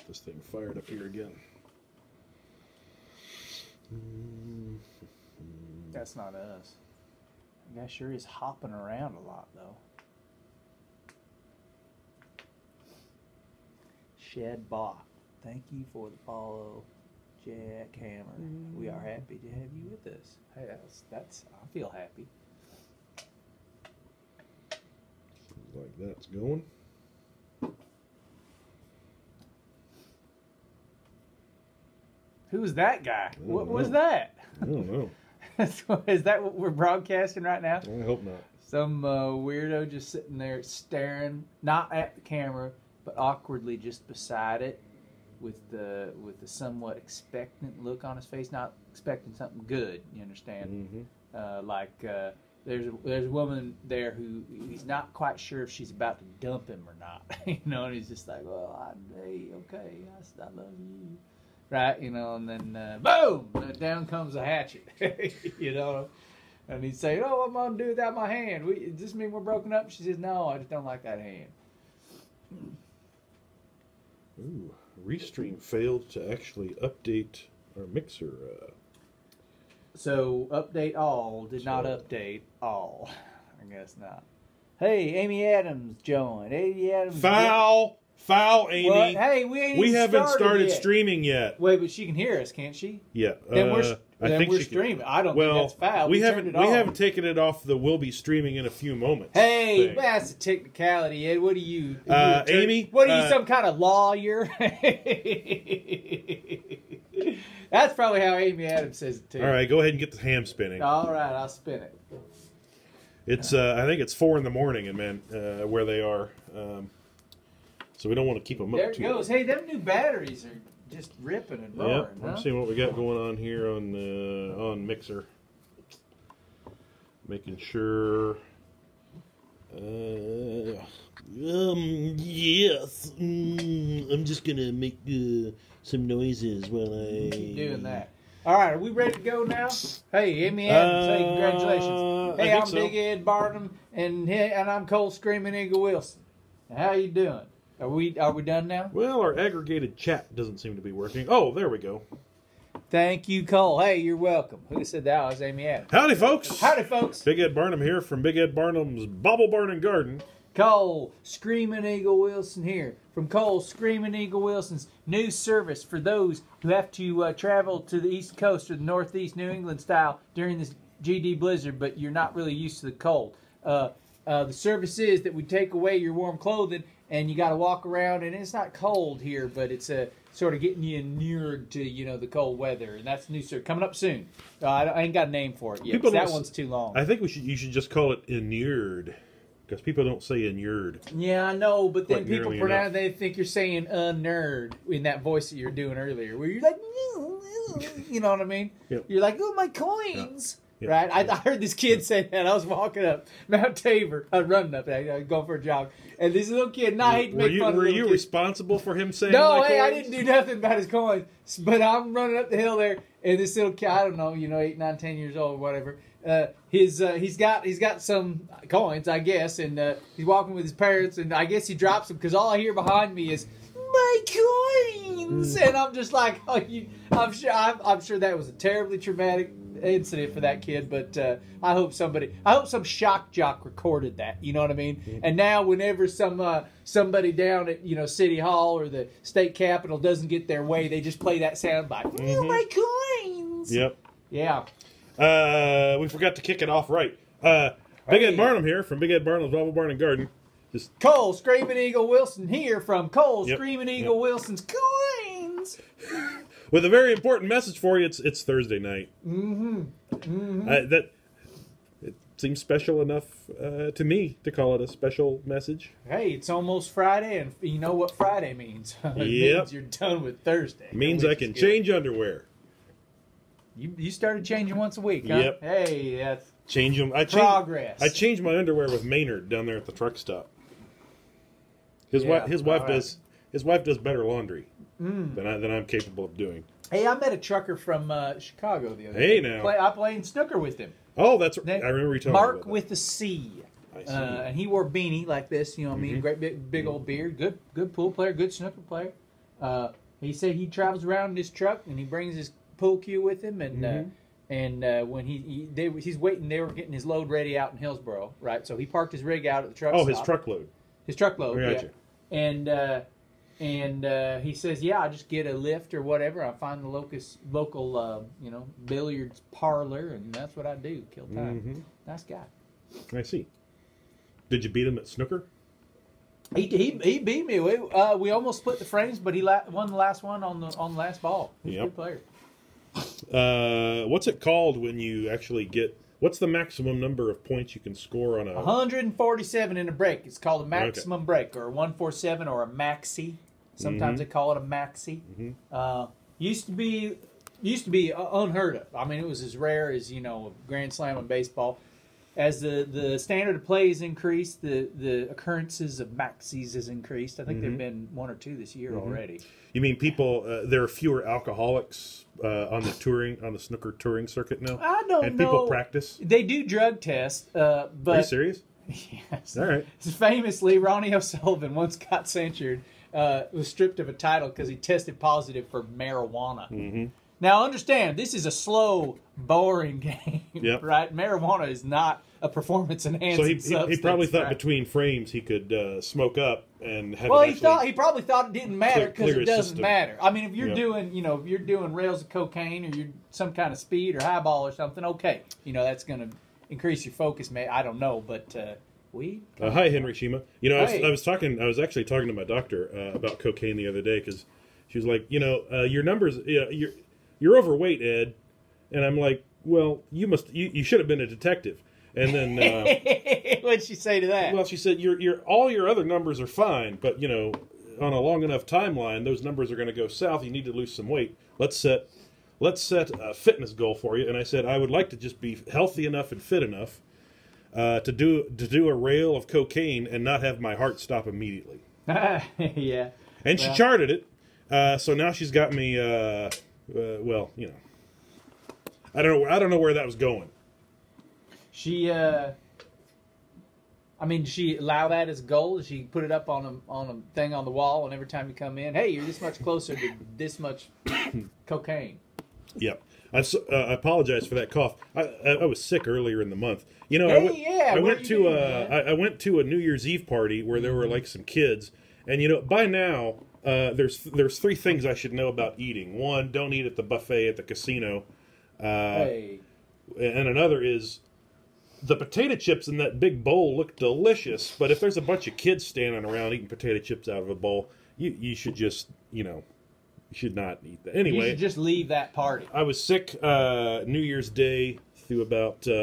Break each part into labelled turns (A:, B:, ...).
A: get this thing fired up here again.
B: That's not us. The guy sure is hopping around a lot, though. Shed Bach, thank you for the follow, Jackhammer. We are happy to have you with us. Hey, that's I feel happy.
A: Like that's going.
B: Who was that guy? What was that?
A: I don't know.
B: Is that what we're broadcasting right now?
A: I hope not.
B: Some weirdo just sitting there staring, not at the camera, but awkwardly just beside it, with the somewhat expectant look on his face, not expecting something good. You understand? Mm-hmm. There's a woman there who he's not quite sure if she's about to dump him or not. You know, and he's just like, well, hey, okay, I love you. Right, you know, and then boom, down comes a hatchet, you know, and he'd say, "Oh, what am I gonna do without my hand? Does this mean we're broken up?" She says, "No, I just don't like that hand."
A: Ooh, Restream failed to actually update our mixer.
B: So update all did not update all. I guess not. Hey, Amy Adams joined. Amy Adams.
A: Foul, Amy.
B: What? Hey, we
A: haven't started
B: yet.
A: Streaming yet.
B: Wait, but she can hear us, can't she?
A: Yeah.
B: Then we're streaming. I don't think that's foul.
A: We haven't taken it off the "we'll be streaming in a few moments."
B: Hey,
A: thing.
B: that's a technicality, Ed. What are you?
A: Amy?
B: What are you, some kind of lawyer? That's probably how Amy Adams says it too.
A: All right, go ahead and get the ham spinning.
B: All right, I'll spin it.
A: It's I think it's 4 in, man, where they are. So we don't want to keep them up too
B: There it goes. Hey, them new batteries are just ripping and roaring.
A: Yep, I'm seeing what we got going on here on Mixer. Making sure. Yes. I'm just gonna make some noises while I
B: keep doing that. All right, are we ready to go now? Hey, Amy Adams, hey, congratulations. Hey, I'm Big Ed Barnum, and I'm Cole Screaming Eagle Wilson. How you doing? Are we done now?
A: Well, our aggregated chat doesn't seem to be working. Oh, there we go.
B: Thank you, Cole. Hey, you're welcome. Who said that? Was Amy Adams.
A: Howdy, folks.
B: Howdy, folks.
A: Big Ed Barnum here from Big Ed Barnum's Bobble Barn and Garden.
B: Cole Screaming Eagle Wilson here from Cole Screaming Eagle Wilson's new service for those who have to travel to the East Coast or the Northeast New England style during this GD blizzard, but you're not really used to the cold. The service is that we take away your warm clothing and you got to walk around, and it's not cold here, but it's sort of getting you inured to the cold weather, and that's new service coming up soon. I ain't got a name for it yet. That one's too long.
A: I think you should just call it inured, because people don't say inured.
B: Yeah, I know, but then people pronounce, they think you're saying nerd in that voice that you were doing earlier, where you're like, you know what I mean?
A: Yep.
B: You're like, oh, my coins.
A: Yep.
B: Right? I heard this kid say that. I was walking up Mount Tabor. I was running up there. I was going for a jog. And this little kid, and I hate to make fun of
A: Were
B: you
A: responsible for him saying
B: no,
A: my
B: hey,
A: coins?
B: I didn't do nothing about his coins. But I'm running up the hill there, and this little kid, I don't know, 8, 9, 10 years old or whatever, he's got some coins, I guess, and he's walking with his parents, and I guess he drops them, because all I hear behind me is, my coins! And I'm just like, I'm sure that was a terribly traumatic incident for that kid, but I hope some shock jock recorded that, you know what I mean? Mm-hmm. And now whenever somebody down at City Hall or the state capitol doesn't get their way, they just play that soundbite. Mm-hmm. Oh, my coins!
A: Yep.
B: Yeah.
A: We forgot to kick it off right. Big Ed Barnum here from Big Ed Barnum's Bobble Barn and Garden.
B: Cole Screaming Eagle Wilson here from Cole Screaming Eagle Wilson's Coins.
A: With a very important message for you. It's Thursday night.
B: Mm-hmm. Mm-hmm.
A: It seems special enough to me to call it a special message.
B: Hey, it's almost Friday, and you know what Friday means. It means you're done with Thursday.
A: It means I can change underwear.
B: You started changing once a week, huh?
A: Yep.
B: Hey, that's
A: change them.
B: progress.
A: I changed my underwear with Maynard down there at the truck stop. His wife does better laundry than I'm capable of doing.
B: Hey, I met a trucker from Chicago the other
A: day. Hey,
B: now. I played snooker with him.
A: Oh, that's right. I remember you talking
B: Mark
A: about that.
B: with the C.
A: I see.
B: And he wore a beanie like this, you know what I mean? Great big old beard. Good pool player, good snooker player. He said he travels around in his truck and he brings his pool cue with him, and when he's waiting, they were getting his load ready out in Hillsboro, right? So he parked his rig out at the truck stop.
A: His truckload.
B: His truckload,
A: Gotcha.
B: Yeah. And he says, yeah, I just get a lift or whatever. I find the local billiards parlor, and that's what I do, kill time.
A: Mm-hmm.
B: Nice guy.
A: I see. Did you beat him at snooker?
B: He beat me. We almost split the frames, but he won the last one on the last ball. He's a good player.
A: What's it called when you actually get? What's the maximum number of points you can score on a?
B: 147 in a break. It's called a maximum break, or a 147, or a maxi. Sometimes they call it a maxi. Used to be unheard of. I mean, it was as rare as a grand slam in baseball. As the standard of play has increased, the occurrences of maxis has increased. I think there've been 1 or 2 this year already. You
A: mean people? There are fewer alcoholics on the snooker touring circuit now.
B: I don't know.
A: And people practice.
B: They do drug tests, but
A: are you serious?
B: Yes.
A: All right.
B: Famously, Ronnie O'Sullivan once got censured. Was stripped of a title because he tested positive for marijuana. Now, understand, this is a slow, boring game, right? Marijuana is not a performance-enhancing substance.
A: So he probably thought between frames he could smoke up and have.
B: Well, he probably thought it didn't matter because it doesn't matter. I mean, if you're doing rails of cocaine or you're some kind of speed or highball or something, okay, that's going to increase your focus. I don't know, but weed.
A: Hi, Henry Shima. I was actually talking to my doctor about cocaine the other day because she was like, your numbers, you're overweight, Ed, and I'm like, well, you should have been a detective. And then
B: what'd she say to that?
A: Well, she said all your other numbers are fine, but on a long enough timeline, those numbers are going to go south. You need to lose some weight. Let's set a fitness goal for you. And I said I would like to just be healthy enough and fit enough to do a rail of cocaine and not have my heart stop immediately.
B: Yeah.
A: And she charted it. So now she's got me. I don't know where that was going.
B: She, did she allow that as a goal? Did she put it up on a thing on the wall, and every time you come in, hey, you're this much closer to this much cocaine?
A: Yep. I apologize for that cough. I was sick earlier in the month.
B: I
A: went to a New Year's Eve party where there were like some kids, and by now there's 3 things I should know about eating. 1, don't eat at the buffet at the casino. And another is the potato chips in that big bowl look delicious, but if there's a bunch of kids standing around eating potato chips out of a bowl, you should just you should not eat that. Anyway,
B: you should just leave that party.
A: I was sick New Year's Day through about 4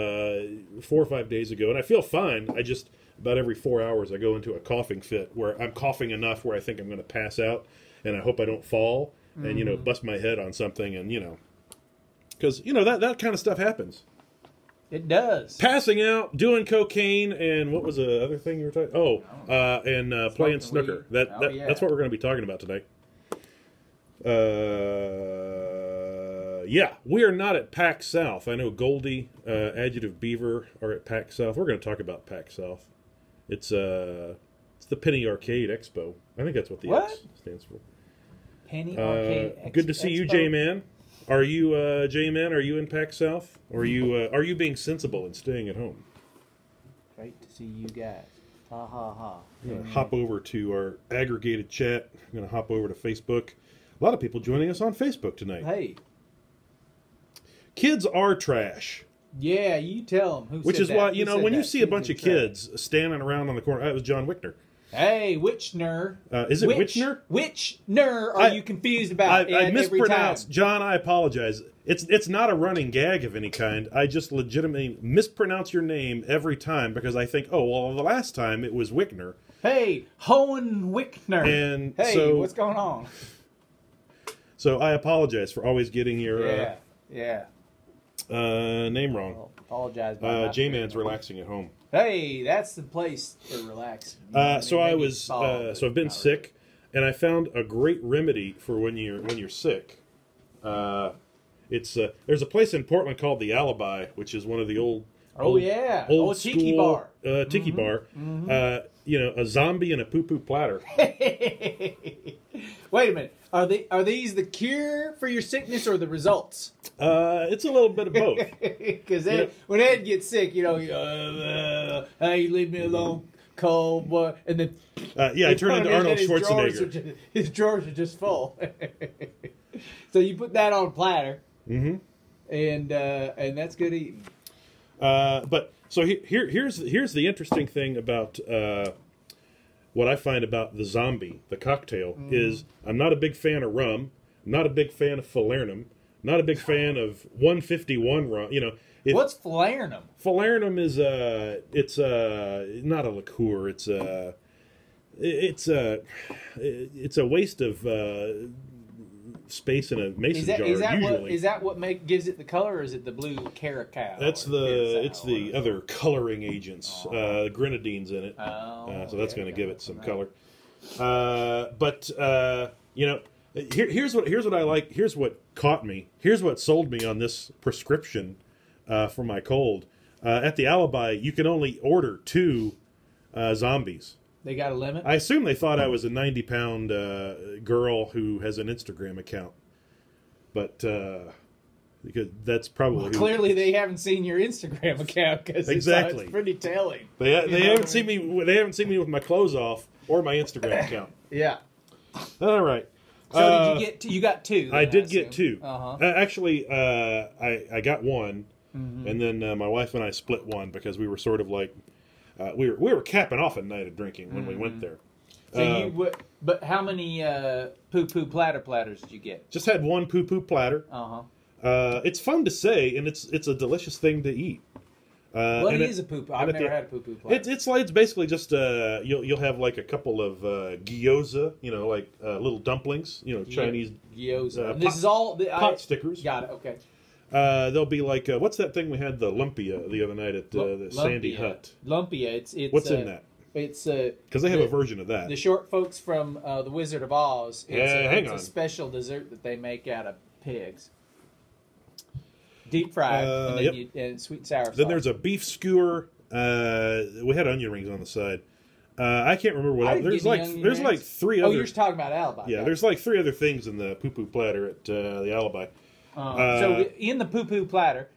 A: or 5 days ago, and I feel fine. I just about every 4 hours I go into a coughing fit where I'm coughing enough where I think I'm going to pass out, and I hope I don't fall and bust my head on something, and because that kind of stuff happens.
B: It does.
A: Passing out, doing cocaine, and what was the other thing you were talking? And playing snooker. That's what we're going to be talking about tonight. We are not at PAX South. I know Goldie, Adjective Beaver are at PAX South. We're going to talk about PAX South. It's the Penny Arcade Expo. I think that's what the X stands for.
B: Penny Arcade Expo.
A: Good to see you, J-Man. Are you, J-Man, are you in PAX South? Or are you being sensible and staying at home?
B: Great to see you guys. Ha ha ha.
A: I'm going to hop over to our aggregated chat. I'm going to hop over to Facebook. A lot of people joining us on Facebook tonight.
B: Hey.
A: Kids are trash.
B: Yeah, you tell them.
A: Which is why, when you see a bunch of kids standing around on the corner, that was John Wickner.
B: Hey, Witchner.
A: Is it Witchner?
B: Witchner. Are you confused about?
A: I mispronounced. John, I apologize. It's not a running gag of any kind. I just legitimately mispronounce your name every time because I think, oh, well, the last time it was Wickner.
B: Hey, Hohen Wickner.
A: And
B: hey, what's going on?
A: So I apologize for always getting your name wrong.
B: Well, apologize.
A: J-Man's relaxing at home.
B: Hey, that's the place to relax.
A: So I've been sick, and I found a great remedy for when you're sick. There's a place in Portland called the Alibi, which is one of the old
B: tiki bar.
A: Tiki bar. a zombie and a poo-poo platter.
B: Wait a minute. Are these the cure for your sickness or the results?
A: It's a little bit of both.
B: Because when Ed gets sick, hey, leave me alone, cold boy, and then
A: I turn into Arnold Schwarzenegger.
B: His drawers are just full. So you put that on a platter, and that's good eating.
A: But so here's the interesting thing about what I find about the zombie, the cocktail, is I'm not a big fan of rum, not a big fan of falernum, not a big fan of 151 rum.
B: What's falernum?
A: Falernum is it's not a liqueur. It's a waste of space in a mason jar.
B: Is that what gives it the color, or is it the blue caracal?
A: That's the other coloring agents, grenadines in it. So that's going to give it some color. Here's what I like. Here's what caught me. Here's what sold me on this prescription for my cold. At the Alibi, you can only order 2 zombies.
B: They got a limit?
A: I assume they thought I was a 90-pound girl who has an Instagram account. But because that's probably...
B: Clearly they haven't seen your Instagram account, because
A: exactly.
B: It's pretty telling.
A: They haven't seen me. They haven't seen me with my clothes off or my Instagram account.
B: Yeah.
A: All right.
B: So did you get 2? You got 2.
A: I did get 2.
B: Uh-huh.
A: Actually, I got 1, and then my wife and I split 1 because we were sort of like... we were capping off a night of drinking when we went there.
B: So but how many poo-poo platters did you get?
A: Just had 1 poo-poo platter. It's fun to say, and it's a delicious thing to eat.
B: What is a poo-poo? I've never had a poo-poo platter.
A: It's basically just you'll have like a couple of gyoza, like little dumplings, Chinese
B: gyoza. This is all
A: pot stickers.
B: Got it. Okay.
A: There'll be like what's that thing we had, the lumpia, the other night at the Sandy Hut.
B: Lumpia. It's
A: what's in that?
B: It's
A: because they have a version of that.
B: The short folks from the Wizard of Oz.
A: It's
B: a special dessert that they make out of pigs. Deep fried, and then and sweet and sour sauce.
A: Then there's a beef skewer. We had onion rings on the side. I can't remember what. There's like 3 other.
B: Oh, you're just talking about Alibi.
A: Yeah, there's like 3 other things in the poo-poo platter at the Alibi.
B: So in the poo-poo platter,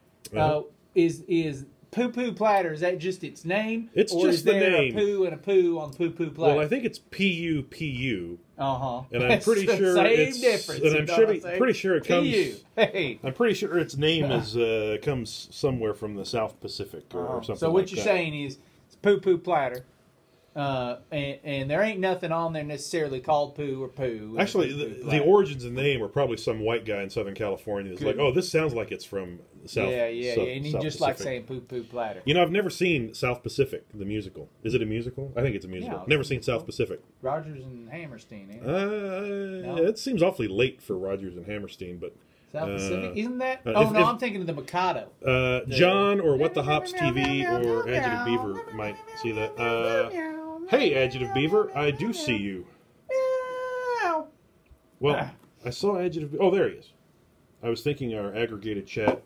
B: is poo-poo platter, is that just its name?
A: It's
B: or
A: just
B: is
A: the
B: there
A: name.
B: a poo and a poo on the poo-poo platter?
A: Well, I think it's P-U-P-U.
B: And
A: I'm pretty sure
B: it's difference.
A: And I'm pretty sure it comes.
B: P-U. Hey.
A: I'm pretty sure its name comes somewhere from the South Pacific or something.
B: So what
A: like
B: you're
A: that.
B: saying is it's poo-poo platter. And there ain't nothing on there necessarily called poo or poo.
A: Actually, the origins of the name are probably some white guy in Southern California who's like, oh, this sounds like it's from South.
B: Yeah. And he
A: South
B: just
A: Pacific.
B: like saying poo-poo platter.
A: I've never seen South Pacific, the musical. Is it a musical? I think it's a musical.
B: Yeah,
A: never seen South Pacific.
B: Rogers and Hammerstein, ain't it?
A: No? It seems awfully late for Rogers and Hammerstein, but...
B: South Pacific, isn't that? I'm thinking of the Mikado.
A: John or What the Hops TV or Adjective Beaver might see that. Hey, Adjective Beaver, I do see you. Well, I saw Adjective Beaver. Oh, there he is. I was thinking our aggregated chat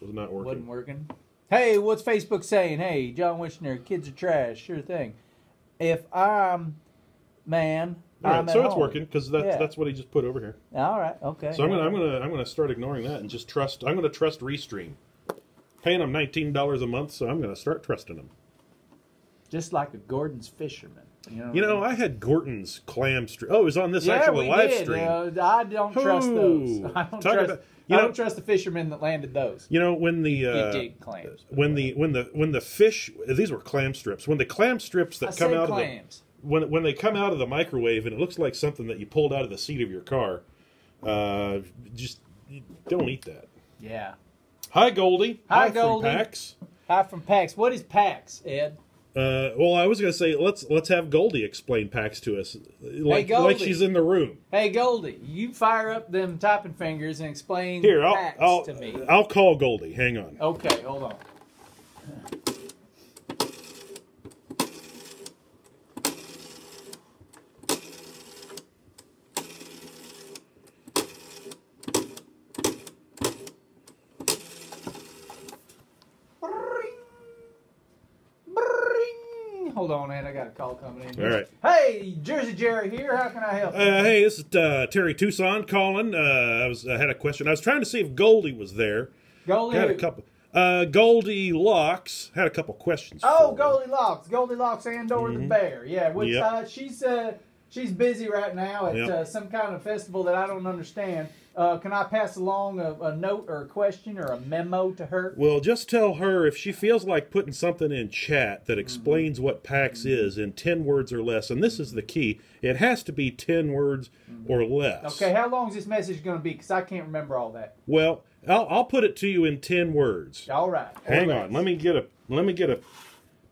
A: was not working.
B: Wasn't working. Hey, what's Facebook saying? Hey, John Wishner, kids are trash. Sure thing. If I'm man,
A: all right,
B: I'm
A: so
B: at
A: it's
B: home.
A: working because that's what he just put over here.
B: All right, okay.
A: So I'm gonna start ignoring that and just trust. I'm gonna trust Restream. Paying them $19 a month, so I'm gonna start trusting them.
B: Just like a Gordon's Fisherman.
A: I had Gorton's clam stream. Oh, it was on this actual live stream.
B: I don't trust those. I don't trust the fishermen that landed those.
A: When the
B: you dig clams.
A: when the fish, these were clam strips. When the clam strips that come out
B: clams.
A: of when they come out of the microwave and it looks like something that you pulled out of the seat of your car, just don't eat that.
B: Yeah.
A: Hi, Goldie.
B: Hi, Goldie.
A: From PAX.
B: Hi from PAX. What is PAX, Ed?
A: Well, I was going to say let's have Goldie explain PAX to us, like she's in the room.
B: Hey, Goldie, you fire up them typing fingers and explain PAX to me.
A: I'll call Goldie. Hang on.
B: Okay, hold on. Hold on, man. I got a call coming in.
A: All right.
B: Hey, Jersey Jerry here. How can I help you?
A: Hey, this is Terry Tucson calling. I had a question. I was trying to see if Goldie was there.
B: Goldie.
A: Had a couple. Goldie Locks had a couple questions.
B: Oh, Goldilocks Andor the bear. Yeah, which
A: Yep.
B: she's busy right now at some kind of festival that I don't understand. Can I pass along a note or a question or a memo to her?
A: Well, just tell her if she feels like putting something in chat that explains what PAX is in 10 words or less, and this is the key, it has to be 10 words or less.
B: Okay, how long is this message going to be? Because I can't remember all that.
A: Well, I'll put it to you in 10 words.
B: All right.
A: Hang on. Let me get a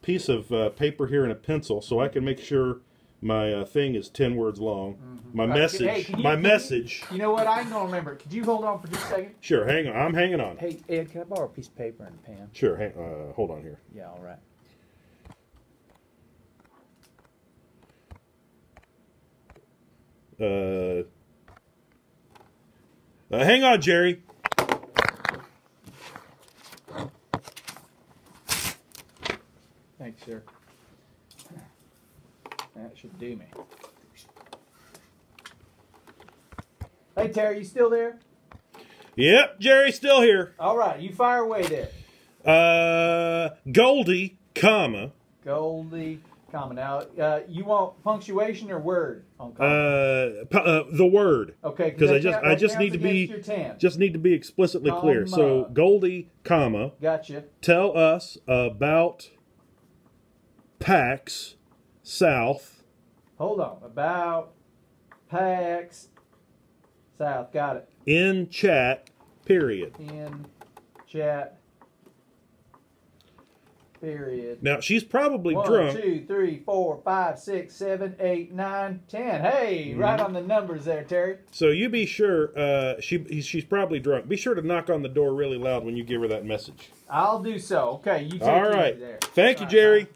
A: piece of paper here and a pencil so I can make sure my thing is 10 words long. My message. Message.
B: You know what? I ain't going to remember it. Could you hold on for just a second?
A: Sure. Hang on. I'm hanging on.
B: Hey, Ed, can I borrow a piece of paper and a pen?
A: Sure. Hold on here.
B: Yeah, all right.
A: Hang on, Jerry.
B: Thanks, sir. That should do me. Hey, Terry, you still there?
A: Yep, Jerry's still here.
B: All right, you fire away there.
A: Goldie, comma.
B: Goldie, comma. Now, you want punctuation or word on comma?
A: The word.
B: Okay,
A: because I just need to be explicitly clear. So Goldie, comma.
B: Gotcha.
A: Tell us about PAX South.
B: Hold on. About PAX South. Got it.
A: In chat, period.
B: In chat, period.
A: Now, she's probably
B: 1,
A: drunk.
B: 2, 3, 4, 5, 6, 7, 8, 9, 10. Hey, right on the numbers there, Terry.
A: So you be sure, she's probably drunk. Be sure to knock on the door really loud when you give her that message.
B: I'll do so. Okay, you take
A: All
B: it
A: right.
B: there.
A: Thank you, Jerry.
B: Bye.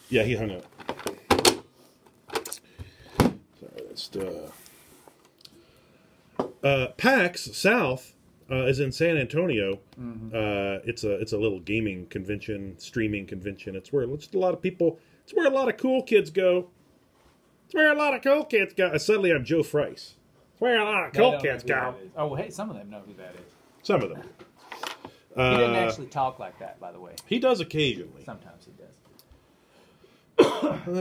A: Yeah, he hung up. Sorry, that's PAX South is in San Antonio. It's a little gaming convention, streaming convention. It's where a lot of people. It's where a lot of cool kids go. Suddenly, I'm Joe Frice. It's where a lot of cool kids go.
B: Oh, hey, some of them know who that is.
A: Some of them.
B: He doesn't actually talk like that, by the way.
A: He does occasionally.
B: Sometimes he does.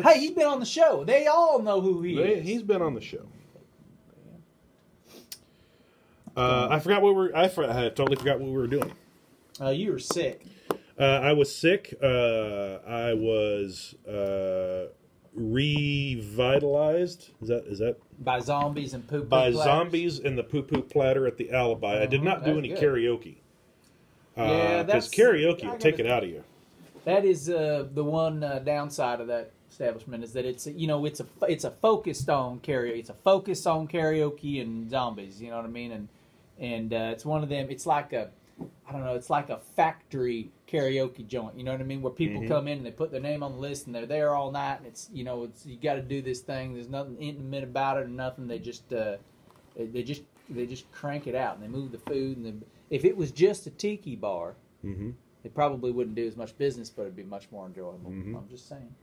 B: Hey, he's been on the show. They all know who he is.
A: He's been on the show. I totally forgot what we were doing.
B: You were sick.
A: I was sick. I was revitalized. Is that
B: by zombies and poo-poo
A: by
B: platters.
A: Zombies and the poo-poo platter at the Alibi. I did not do any karaoke. Because karaoke will take it out of you.
B: That is the one downside of that establishment is that it's a focused on karaoke. It's a focus on karaoke and zombies. You know what I mean? And it's one of them. It's like it's like a factory karaoke joint. You know what I mean? Where people come in and they put their name on the list and they're there all night. And it's you got to do this thing. There's nothing intimate about it or nothing. They just crank it out and they move the food. And if it was just a tiki bar. They probably wouldn't do as much business, but it'd be much more enjoyable. I'm just saying.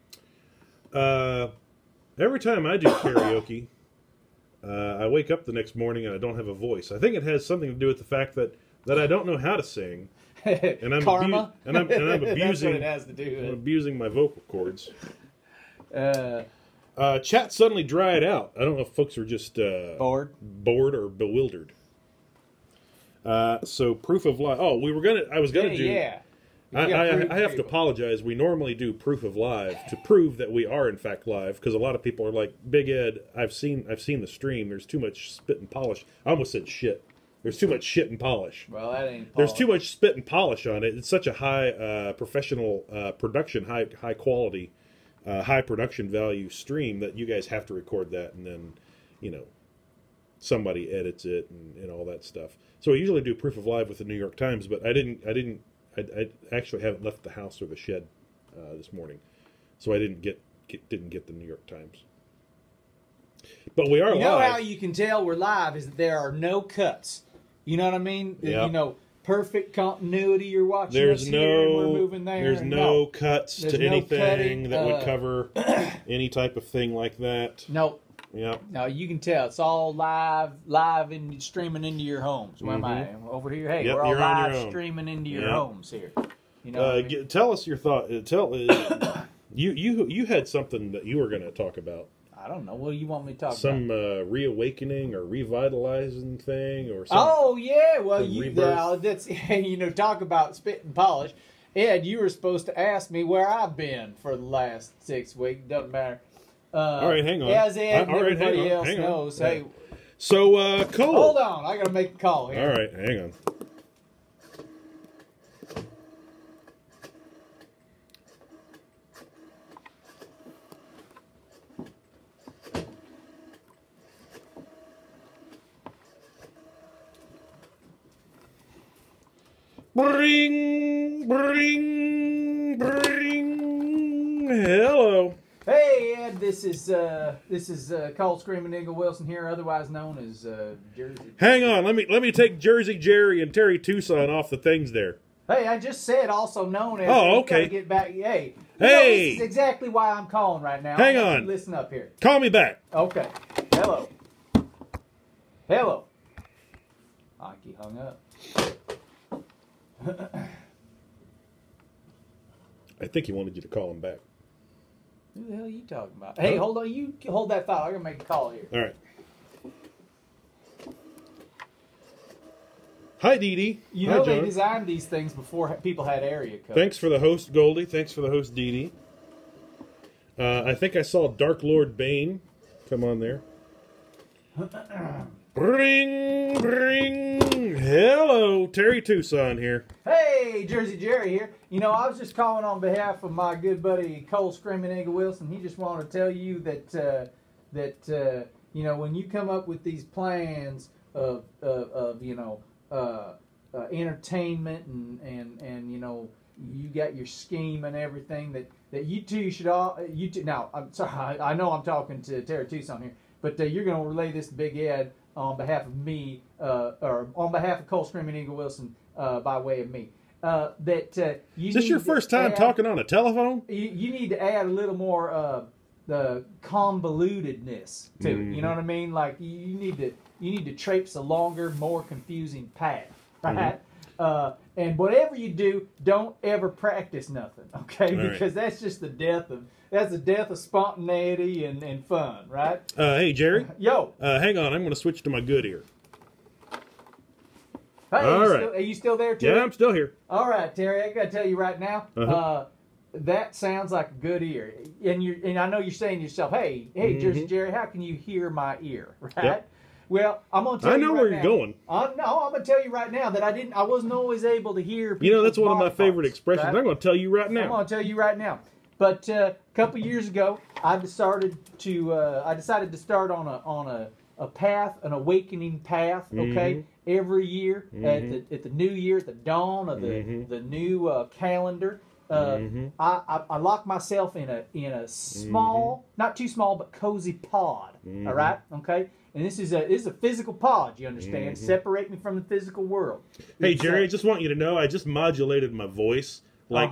A: Every time I do karaoke, I wake up the next morning and I don't have a voice. I think it has something to do with the fact that I don't know how to sing, and I'm
B: Karma.
A: I'm abusing.
B: That's what it has to do with.
A: I'm abusing my vocal cords. Chat suddenly dried out. I don't know if folks are just bored or bewildered. So proof of live. Oh, I was gonna do.
B: Yeah.
A: I have to apologize. We normally do proof of live to prove that we are in fact live because a lot of people are like, Big Ed, I've seen the stream. There's too much spit and polish. I almost said shit. There's too much shit and polish.
B: Well, that ain't.
A: There's too much spit and polish on it. It's such a high professional production, high quality, high production value stream that you guys have to record that and then, somebody edits it and all that stuff. So I usually do proof of live with the New York Times, but I actually haven't left the house or the shed this morning, so I didn't get the New York Times. But we are live.
B: You know how you can tell we're live is that there are no cuts. You know what I mean?
A: Yeah.
B: perfect continuity. You're watching
A: There's
B: us
A: no,
B: here and we're moving there.
A: there's no cuts
B: There's
A: to
B: no
A: anything
B: cutting,
A: that would cover any type of thing like that.
B: Nope.
A: Yep.
B: No, you can tell it's all live and streaming into your homes. Where am I? Over here. Hey,
A: Yep,
B: we're all
A: you're on your
B: live
A: own.
B: streaming into your homes here. You know,
A: Tell us your thought. You had something that you were going to talk about.
B: I don't know. What do you want me to talk
A: Some
B: about?
A: reawakening or revitalizing thing or something.
B: Oh yeah, well
A: rebirth.
B: that's talk about spit and polish. Ed, you were supposed to ask me where I've been for the last 6 weeks. Doesn't matter.
A: All right, hang on.
B: As Ed and
A: All right,
B: everybody else
A: hang on.
B: knows. Hey,
A: so Cole.
B: hold on, I gotta make a call here.
A: All right, hang on. Bring. Hello.
B: Hey Ed, this is Cole Screaming Eagle Wilson here, otherwise known as Jersey.
A: Hang on, let me take Jersey Jerry and Terry Tucson off the things there.
B: Hey, I just said also known as.
A: Oh, okay.
B: Gotta get back. Hey.
A: Hey.
B: This is exactly why I'm calling right now.
A: Hang on.
B: Listen up here.
A: Call me back.
B: Okay. Hello. Hello. Aki hung up.
A: I think he wanted you to call him back.
B: Who the hell are you talking about? Hey, hold on. You hold that thought. I'm going to make a call here.
A: All right. Hi, Dee Dee.
B: You
A: Hi,
B: know they
A: John.
B: designed these things before people had area codes.
A: Thanks for the host, Goldie. Thanks for the host, Dee Dee. I think I saw Dark Lord Bane come on there. Bring. Hello, Terry Tucson here.
B: Hey, Jersey Jerry here. You know, I was just calling on behalf of my good buddy Cole Screaming Eagle Wilson. He just wanted to tell you that you know, when you come up with these plans of entertainment and you know, you got your scheme and everything that you two should all now. I'm sorry, I know I'm talking to Terry Tucson here, but you're going to relay this to Big Ed on behalf of me, or on behalf of Cole Screaming Eagle Wilson, by way of me.
A: Is this your first time talking on a telephone?
B: You need to add a little more the convolutedness to it. You know what I mean? Like you need to traipse a longer, more confusing path, right? And whatever you do, don't ever practice nothing, okay?
A: All
B: because that's just the death of spontaneity and fun, right?
A: Hey, Jerry.
B: Yo.
A: Hang on. I'm going to switch to my good ear.
B: Hey,
A: All right.
B: are you still there, Terry?
A: Yeah, I'm still here.
B: All right, Terry. I got to tell you right now, that sounds like a good ear. And I know you're saying to yourself, hey, Jersey Jerry, how can you hear my ear, right?
A: Yep.
B: Well, I'm going to tell you
A: I know
B: right
A: where
B: now,
A: you're going.
B: No, I'm going to tell you right now that I wasn't always able to hear people.
A: You know, that's one of my favorite expressions.
B: Right?
A: I'm going to tell you right
B: I'm
A: now.
B: going to tell you right now. But a couple years ago, I decided to start on a path, an awakening path. Okay, every year at the new year, at the dawn of the new calendar, I lock myself in a small, not too small, but cozy pod. All right, okay. And this is a physical pod. You understand? Separate me from the physical world.
A: Hey, Jerry, I just want you to know I just modulated my voice like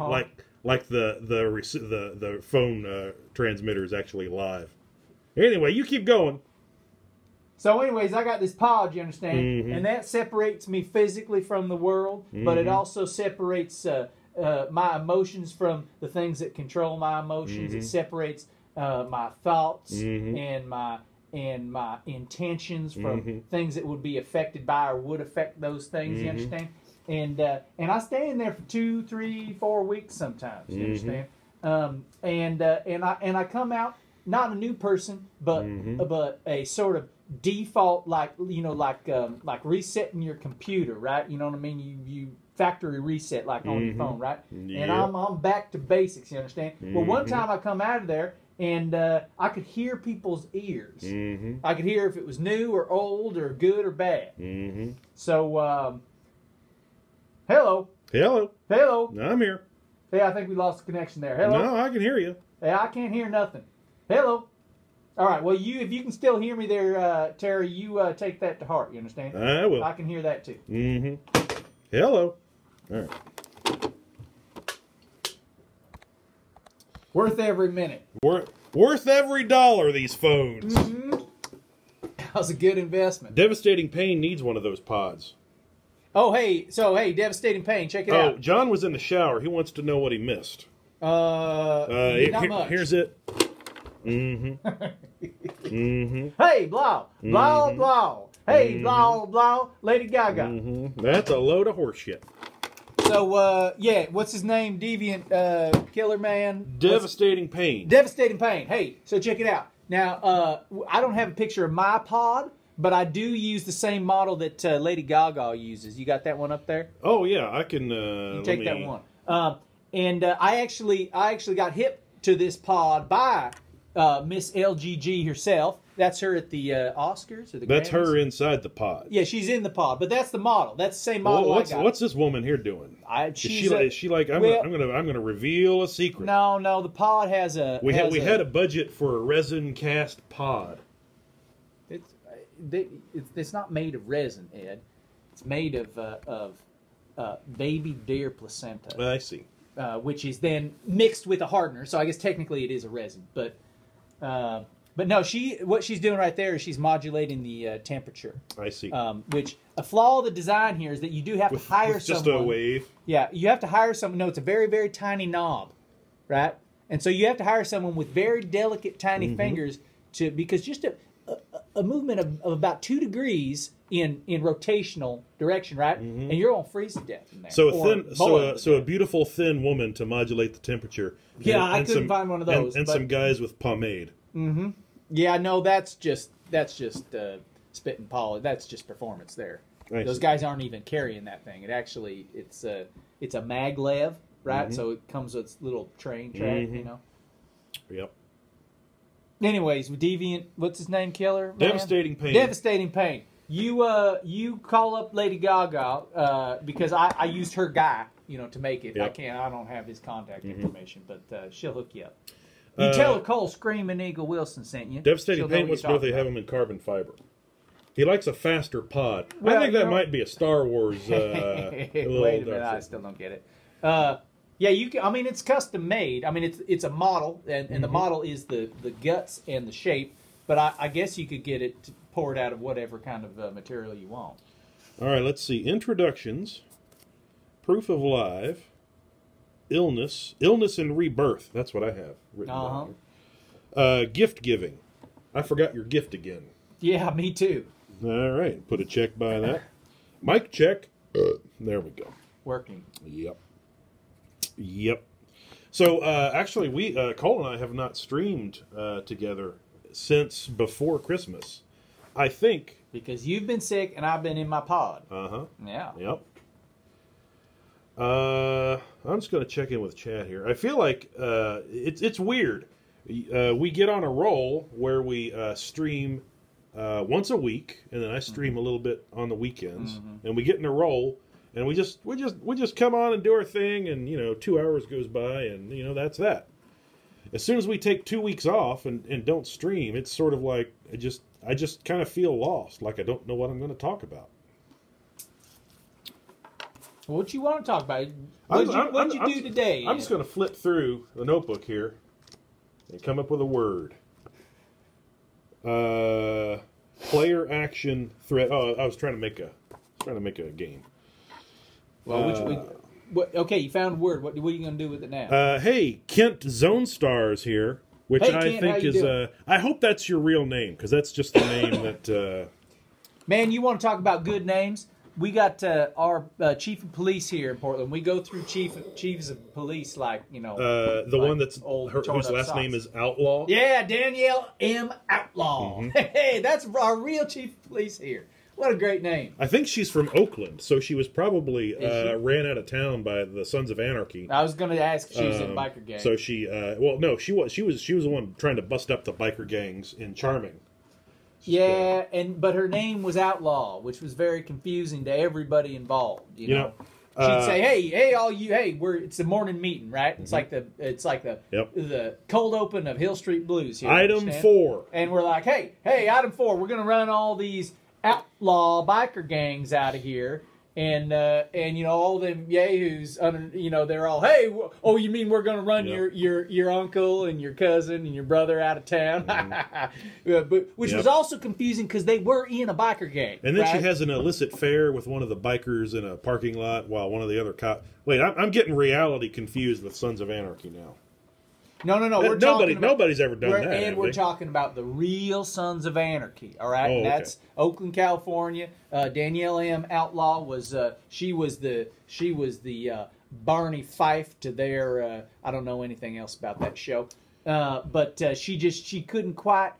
A: the phone transmitter is actually live. Anyway, you keep going.
B: So, anyways, I got this pod, you understand, and that separates me physically from the world, but it also separates my emotions from the things that control my emotions. It separates my thoughts and my intentions from things that would be affected by or would affect those things. You understand? And I stay in there for 2, 3, 4 weeks sometimes. You understand? And I come out not a new person, but a sort of default, like resetting your computer, right? You know what I mean? You factory reset like on your phone, right? And I'm back to basics. You understand? Well, one time I come out of there. And I could hear people's ears. I could hear if it was new or old or good or bad. So, hello.
A: Hello.
B: Hello.
A: I'm here.
B: Hey, I think we lost the connection there. Hello.
A: No, I can hear you.
B: Hey, I can't hear nothing. Hello. All right. Well, if you can still hear me there, Terry, you take that to heart. You understand?
A: I will.
B: I can hear that too.
A: Hello. All right.
B: Worth every minute.
A: Worth every dollar, these phones.
B: Mm-hmm. That was a good investment.
A: Devastating Pain needs one of those pods.
B: Oh, hey. So, hey, Devastating Pain. Check it out.
A: Oh, John was in the shower. He wants to know what he missed.
B: Not much.
A: Here's it. Mm-hmm. Mm-hmm.
B: Hey, blah. Blah,
A: Mm-hmm.
B: blah. Hey, blah, blah. Lady Gaga.
A: Mm-hmm. That's a load of horseshit.
B: So, yeah, what's his name? Deviant Killer Man?
A: Devastating Pain.
B: Devastating Pain. Hey, so check it out. Now, I don't have a picture of my pod, but I do use the same model that Lady Gaga uses. You got that one up there?
A: Oh, yeah, I can...
B: you take that one. And I actually got hip to this pod by Miss LGG herself. That's her at the Oscars or the
A: That's
B: Grammys.
A: her inside the pod.
B: Yeah, she's in the pod, but that's the model. That's the same model I got.
A: What's this woman here doing? Is she like I'm gonna reveal a secret?
B: No, the pod has a.
A: We had a budget for a resin cast pod.
B: It's not made of resin, Ed. It's made of baby deer placenta.
A: I see.
B: Which is then mixed with a hardener. So I guess technically it is a resin, but no, what she's doing right there is she's modulating the temperature.
A: I see.
B: Which a flaw of the design here is that you do have to hire
A: with
B: someone.
A: just a wave.
B: Yeah, you have to hire someone. No, it's a very, very tiny knob, right? And so you have to hire someone with very delicate, tiny fingers because just a movement of about 2 degrees in rotational direction, right? And you're gonna freeze to death in there.
A: So a beautiful thin woman to modulate the temperature.
B: Yeah, I couldn't find one of those.
A: And some guys with pomade.
B: Mm-hmm. Yeah, no, that's just spit and polish. That's just performance there. Those guys aren't even carrying that thing. It's a maglev, right? So it comes with a little train track, you know.
A: Yep.
B: Anyways, Deviant, what's his name? Killer Man?
A: Devastating Pain.
B: Devastating Pain. You call up Lady Gaga because I used her guy, to make it.
A: Yep.
B: I don't have his contact information, but she'll hook you up. You tell her Cole Screaming Eagle Wilson sent you.
A: Devastating Pain wants to know if they have them in carbon fiber. He likes a faster pod.
B: Well,
A: I think that might be a Star Wars.
B: Wait a minute, I still don't get it. Yeah, you can. I mean, it's custom made. I mean, it's a model, and the model is the guts and the shape. But I guess you could get it poured out of whatever kind of material you want.
A: All right, let's see. Introductions, proof of life, illness and rebirth. That's what I have written down here. Gift giving. I forgot your gift again.
B: Yeah, me too.
A: All right, put a check by that. Mic check. There we go.
B: Working.
A: Yep. So actually, Cole and I have not streamed together since before Christmas. I think
B: because you've been sick and I've been in my pod. Yeah.
A: Yep. I'm just going to check in with chat here. I feel like it's weird. We get on a roll where we stream once a week, and then I stream a little bit on the weekends, and we get in a roll, and we just come on and do our thing, and 2 hours goes by, and that's that. As soon as we take 2 weeks off and don't stream, it's sort of like I just kind of feel lost, like I don't know what I'm going to talk about.
B: What you want to talk about? What'd you do today?
A: I'm just going to flip through the notebook here and come up with a word. Player action threat. Oh, I was trying to make a game.
B: Well, okay, you found a word. What are you going to do with it now?
A: Hey, Kent Zone Stars here, which
B: hey,
A: I
B: Kent,
A: think is. I hope that's your real name, because that's just the name that.
B: Man, you want to talk about good names? We got our chief of police here in Portland. We go through chiefs of police like
A: the
B: like
A: one that's
B: old
A: whose last name is Outlaw.
B: Yeah, Danielle M. Outlaw. Hey, that's our real chief of police here. What a great name.
A: I think she's from Oakland, so she was probably ran out of town by the Sons of Anarchy.
B: I was going to ask if she was in biker gang.
A: So she, no, she was the one trying to bust up the biker gangs in Charming.
B: Yeah, but her name was Outlaw, which was very confusing to everybody involved. You know? She'd say, "Hey, all you, it's a morning meeting, right? It's like the cold open of Hill Street Blues here.
A: Item 4,
B: and we're like, hey, item 4, we're gonna run all these outlaw biker gangs out of here, and you know all them yahoos under, you know, they're all, hey, oh, you mean we're gonna run your uncle and your cousin and your brother out of town? But which was also confusing because they were in a biker gang.
A: And then she has an illicit affair with one of the bikers in a parking lot while one of the other cops. Wait, I'm getting reality confused with Sons of Anarchy now.
B: No.
A: Nobody's ever done that.
B: And we're talking about the real Sons of Anarchy, all right? And that's Oakland, California. Danielle M. Outlaw was she was the Barney Fife to their I don't know anything else about that show, but she couldn't quite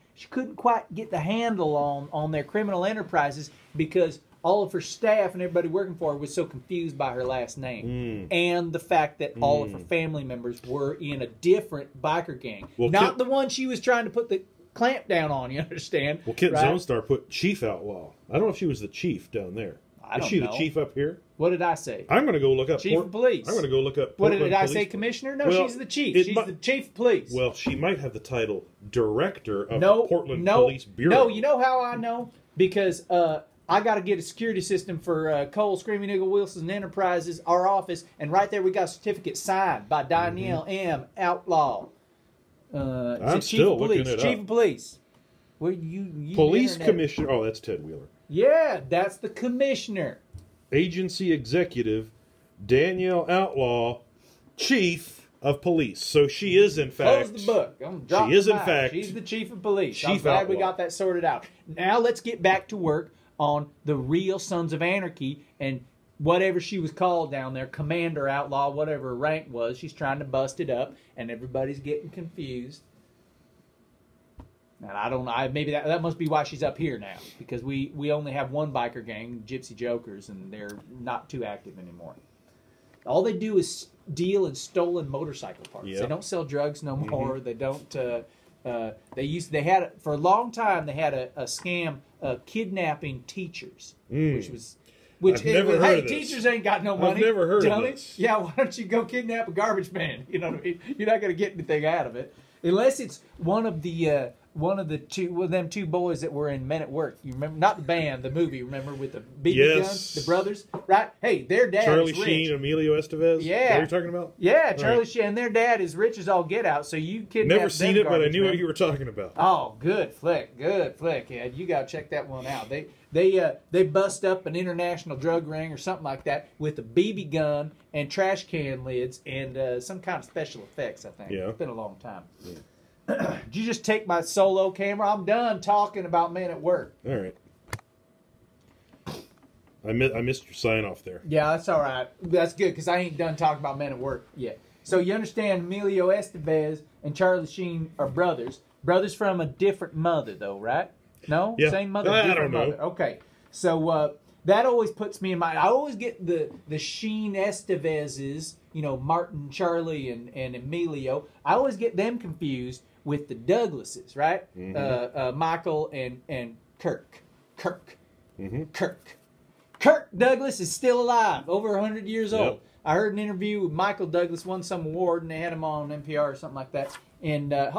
B: get the handle on their criminal enterprises because all of her staff and everybody working for her was so confused by her last name. And the fact that all of her family members were in a different biker gang. Well, not the one she was trying to put the clamp down on, you understand?
A: Well, Kit Zonstar put Chief Outlaw. I don't know if she was the chief down there. Is she the chief up here?
B: What did I say?
A: I'm going to go look up
B: Chief of Police.
A: I'm going to go look up
B: What did I say, Commissioner? No, she's the chief. She's the Chief of Police.
A: Well, she might have the title Director of the Portland Police Bureau.
B: No, you know how I know? Because I got to get a security system for Cole Screaming Eagle Wilson Enterprises, our office, and right there we got a certificate signed by Danielle M. Outlaw.
A: I'm still looking it up.
B: Chief of Police. Well, you
A: Police Commissioner. Oh, that's Ted Wheeler.
B: Yeah, that's the commissioner.
A: Agency Executive Danielle Outlaw, Chief of Police. So she is in fact.
B: Close the book.
A: She is in fact.
B: She's the Chief of Police.
A: Chief
B: I'm glad
A: Outlaw.
B: we got that sorted out. Now let's get back to work on the real Sons of Anarchy and whatever she was called down there, Commander Outlaw, whatever her rank was. She's trying to bust it up, and everybody's getting confused. And I don't know. Maybe that must be why she's up here now, because we only have one biker gang, Gypsy Jokers, and they're not too active anymore. All they do is deal in stolen motorcycle parts. Yep. They don't sell drugs no more. They don't. They had for a long time. They had a scam kidnapping teachers, which
A: I've never heard of this.
B: Teachers ain't got no money.
A: I've never heard of this.
B: Yeah, why don't you go kidnap a garbage man? You know what I mean? You're not going to get anything out of it unless it's one of them two boys that were in Men at Work. You remember, not the band, the movie. Remember with the BB guns, the brothers, right? Hey, their dad
A: Charlie
B: is rich.
A: Sheen, Emilio Estevez.
B: Yeah,
A: is that what you're talking about?
B: Yeah, Charlie Sheen, and their dad is rich as all get out. So you kidnap.
A: Never seen it, but I knew what you were talking about.
B: Oh, good flick. Yeah, you got to check that one out. They bust up an international drug ring or something like that with a BB gun and trash can lids and some kind of special effects. I think.
A: Yeah,
B: it's been a long time. Yeah. Did you just take my solo camera? I'm done talking about Men at Work.
A: All right. I missed your sign off there.
B: Yeah, that's all right. That's good because I ain't done talking about Men at Work yet. So you understand Emilio Estevez and Charlie Sheen are brothers. Brothers from a different mother, though, right? No?
A: Yeah.
B: Same mother,
A: I
B: different
A: don't know.
B: mother. Okay. So that always puts me in mind. I always get the Sheen Estevezes, you know, Martin, Charlie, and Emilio. I always get them confused with the Douglases, right? Michael and Kirk. Kirk Douglas is still alive, over 100 years old.
A: Yep.
B: I heard an interview with Michael Douglas, won some award, and they had him on NPR or something like that. And I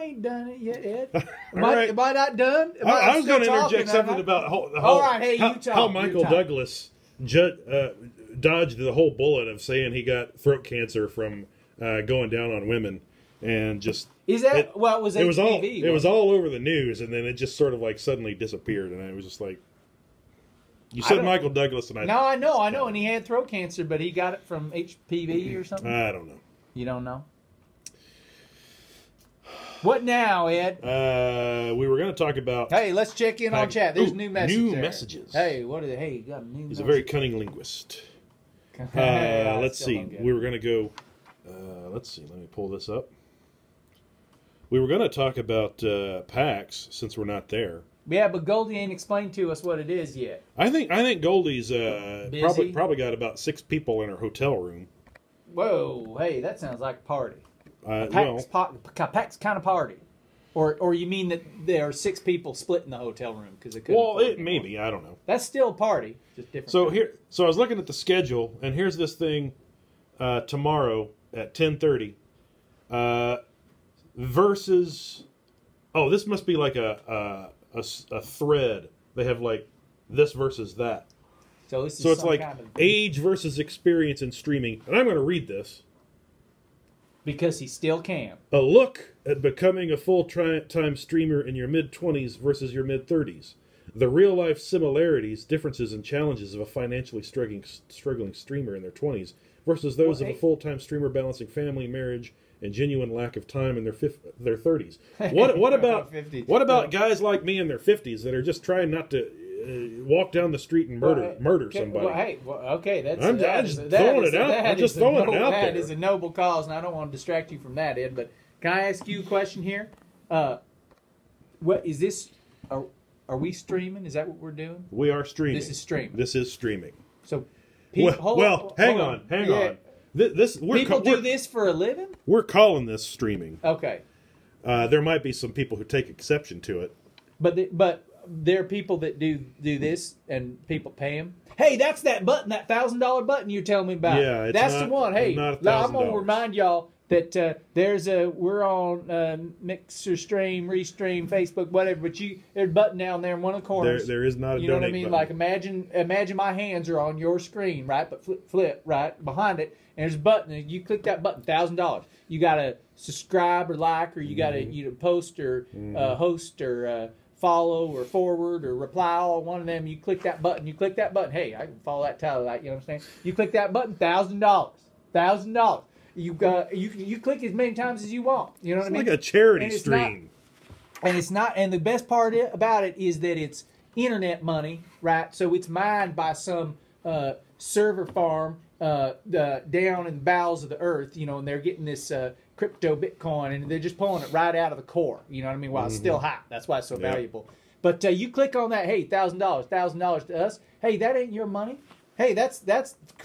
B: ain't done it yet, Ed. Am I not done?
A: I was going to interject something about
B: all right, hey, you talk.
A: How Michael Douglas dodged the whole bullet of saying he got throat cancer from going down on women. And just
B: was HPV.
A: It was all over the news, and then it just sort of like suddenly disappeared, and I was just like, you said Michael Douglas, and
B: I know, and he had throat cancer, but he got it from HPV or something.
A: I don't know.
B: You don't know? What now, Ed?
A: We were going to talk about.
B: Hey, let's check in on chat. There's new messages.
A: New
B: there.
A: messages.
B: Hey, what are they? Hey, you got new.
A: He's a very cunning linguist. Let's see. We were going to go. Let's see. Let me pull this up. We were going to talk about PAX since we're not there.
B: Yeah, but Goldie ain't explained to us what it is yet.
A: I think Goldie's probably got about 6 people in her hotel room.
B: Whoa, hey, that sounds like a party.
A: PAX
B: kind of party, or you mean that there are 6 people split in the hotel room because it could?
A: Well, it maybe, I don't know.
B: That's still a party, just different.
A: So I was looking at the schedule, and here's this thing tomorrow at 10:30. Versus, this must be like a thread. They have like this versus that.
B: So this is
A: So it's
B: some
A: like
B: kind of,
A: age versus experience in streaming. And I'm going to read this.
B: because he still can.
A: A look at becoming a full-time streamer in your mid-20s versus your mid-30s. The real-life similarities, differences, and challenges of a financially struggling streamer in their 20s versus those of a full-time streamer balancing family, marriage, and genuine lack of time in their 30s. What about guys like me in their 50s that are just trying not to walk down the street and murder somebody? I'm just throwing it out there.
B: That is a noble cause, and I don't want to distract you from that, Ed. But can I ask you a question here? What is this? Are we streaming? Is that what we're doing?
A: We are streaming.
B: This is streaming.
A: This is streaming.
B: So,
A: hang on.
B: People do this for a living?
A: We're calling this streaming.
B: Okay.
A: There might be some people who take exception to it.
B: But there are people that do this, and people pay them. Hey, that's that button, that $1,000 button you're telling me about.
A: Yeah,
B: that's the one. Hey, I'm gonna remind y'all that we're on Mixer, Stream, Restream, Facebook, whatever. But there's a button down there in one of the corners.
A: There is not a donate button.
B: You know what I mean? Like imagine my hands are on your screen, right? But flip right behind it, and there's a button, and you click that button, $1,000. You gotta subscribe or like, or you gotta post or host or follow or forward or reply all one of them. You click that button. Hey, I can follow that title. You know what I'm saying? You click that button, $1,000. You click as many times as you want. You know what I mean?
A: It's like a charity stream.
B: And the best part about it is that it's internet money, right? So it's mined by some server farm down in the bowels of the earth, and they're getting this crypto Bitcoin, and they're just pulling it right out of the core. You know what I mean? While it's still hot. That's why it's so valuable. But you click on that, hey, $1,000 to us. Hey, that ain't your money. Hey, that's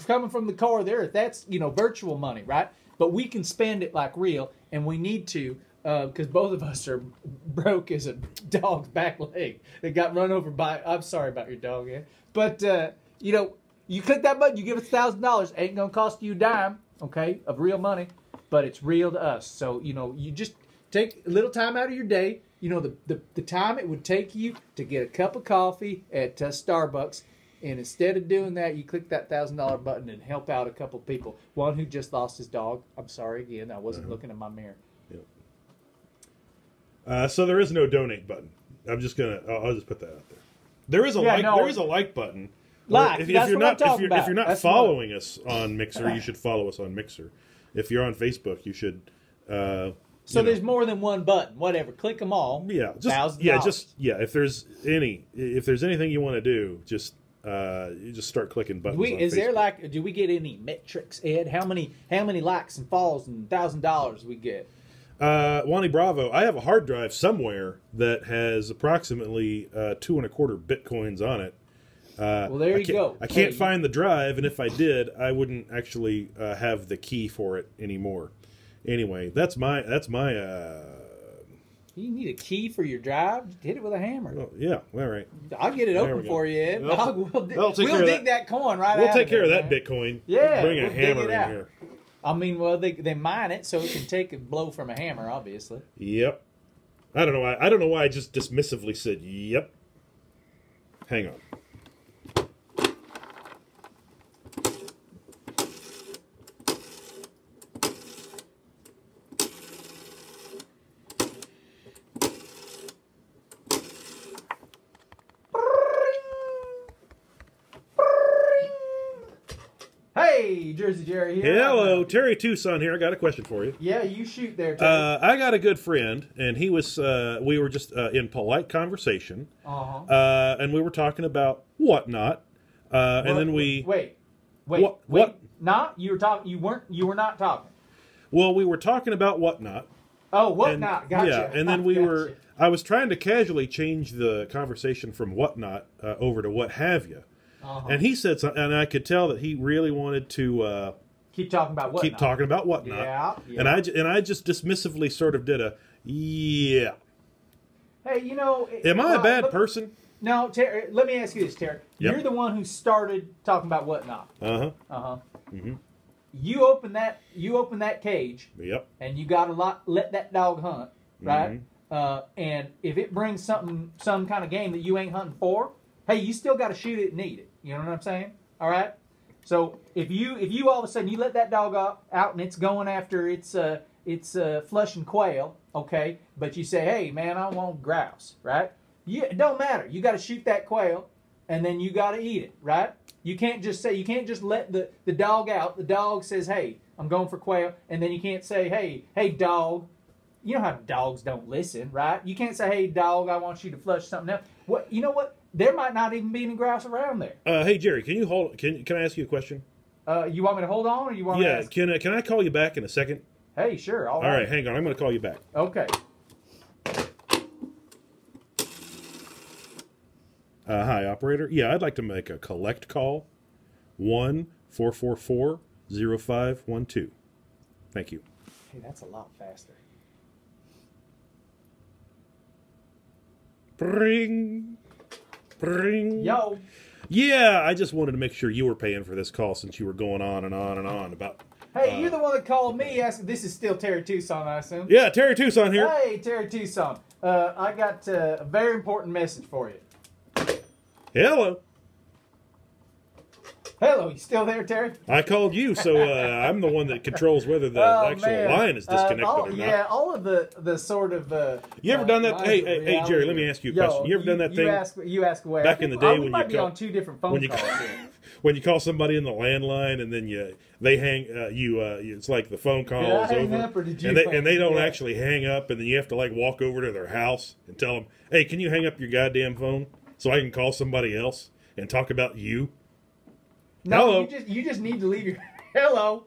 B: coming from the core of the earth. That's virtual money, right? But we can spend it like real, and we need to, because both of us are broke as a dog's back leg that got run over by. I'm sorry about your dog, but you click that button, you give us $1,000. Ain't gonna cost you a dime, okay, of real money, but it's real to us. So you just take a little time out of your day. The time it would take you to get a cup of coffee at Starbucks. And instead of doing that, you click that $1,000 button and help out a couple people. One who just lost his dog. I'm sorry again. I wasn't looking in my mirror.
A: Yep. So there is no donate button. I'll just put that out there. There is a There is a like button.
B: Like.
A: If
B: you're
A: not following us on Mixer, you should follow us on Mixer. If you're on Facebook, you should.
B: So there's more than one button. Whatever. Click them all.
A: Yeah.
B: $1,000.
A: If there's anything you want to do, just. You just start clicking buttons. On Facebook.
B: Do we get any metrics, Ed? How many likes and follows and $1,000 we get?
A: Wani Bravo, I have a hard drive somewhere that has approximately 2.25 Bitcoins on it.
B: Well, there you go.
A: I can't find the drive, and if I did, I wouldn't actually have the key for it anymore. Anyway, that's my.
B: You need a key for your drive? Hit it with a hammer.
A: Oh, yeah, all right.
B: I'll get it open for you, Ed. We'll dig that coin right out.
A: We'll take care of that Bitcoin.
B: Yeah,
A: bring a hammer in here.
B: I mean, well, they mine it so it can take a blow from a hammer, obviously.
A: Yep. I don't know why I just dismissively said yep. Hang on.
B: Hey, Jersey Jerry here.
A: Hello, Terry Tucson here. I got a question for you.
B: Yeah, you shoot there, Terry.
A: I got a good friend, and he was. We were just in polite conversation, and we were talking about whatnot, and then we
B: wait.
A: What?
B: Not you were talking. You were not talking.
A: Well, we were talking about whatnot.
B: Oh, whatnot. Gotcha.
A: Yeah, and then we were. I was trying to casually change the conversation from whatnot over to what have you. And he said something, and I could tell that he really wanted to
B: keep talking about whatnot.
A: Keep talking about whatnot. Yeah. And I just dismissively sort of did a yeah.
B: Hey,
A: am I a bad person?
B: No, Terry. Let me ask you this, Terry.
A: Yep.
B: You're the one who started talking about whatnot.
A: Mm-hmm.
B: You open that cage.
A: Yep.
B: And you got to let that dog hunt, right? Mm-hmm. And if it brings some kind of game that you ain't hunting for, hey, you still got to shoot it and eat it. You know what I'm saying? All right. So if you all of a sudden you let that dog out and it's going after its flushing quail, okay, but you say, hey man, I want grouse, right? It don't matter. You got to shoot that quail, and then you got to eat it, right? You can't just let the dog out. The dog says, hey, I'm going for quail, and then you can't say, hey dog. You know how dogs don't listen, right? You can't say, hey dog, I want you to flush something else. What? You know what? There might not even be any grouse around there.
A: Hey Jerry, can you hold? Can I ask you a question?
B: You want me to hold on, or you want me to ask?
A: Can I call you back in a second?
B: Hey, sure. All
A: right, hang on. I'm going to call you back.
B: Okay.
A: Hi, operator. Yeah, I'd like to make a collect call. 1-444-0512. Thank you.
B: Hey, that's a lot faster.
A: Bring.
B: Yo.
A: Yeah, I just wanted to make sure you were paying for this call since you were going on and on and on about...
B: Hey, you're the one that called me asking... This is still Terry Tucson, I assume?
A: Yeah, Terry Tucson here.
B: Hey, Terry Tucson. I got a very important message for you.
A: Hello.
B: Hello, you still there, Terry?
A: I called you, so I'm the one that controls whether the actual line is disconnected or not.
B: Yeah, all of the sort of...
A: you ever done that? Hey, Jerry, let me ask you a question. You ever done that thing?
B: You ask away.
A: Back in the day when
B: might
A: you
B: be on two different phone calls here.
A: When you call somebody in the landline and then they hang it's like the phone call is over,
B: up, or did you
A: and they don't actually hang up, and then you have to like walk over to their house and tell them, hey, can you hang up your goddamn phone so I can call somebody else and talk about you?
B: No,
A: hello.
B: You just need to leave your hello.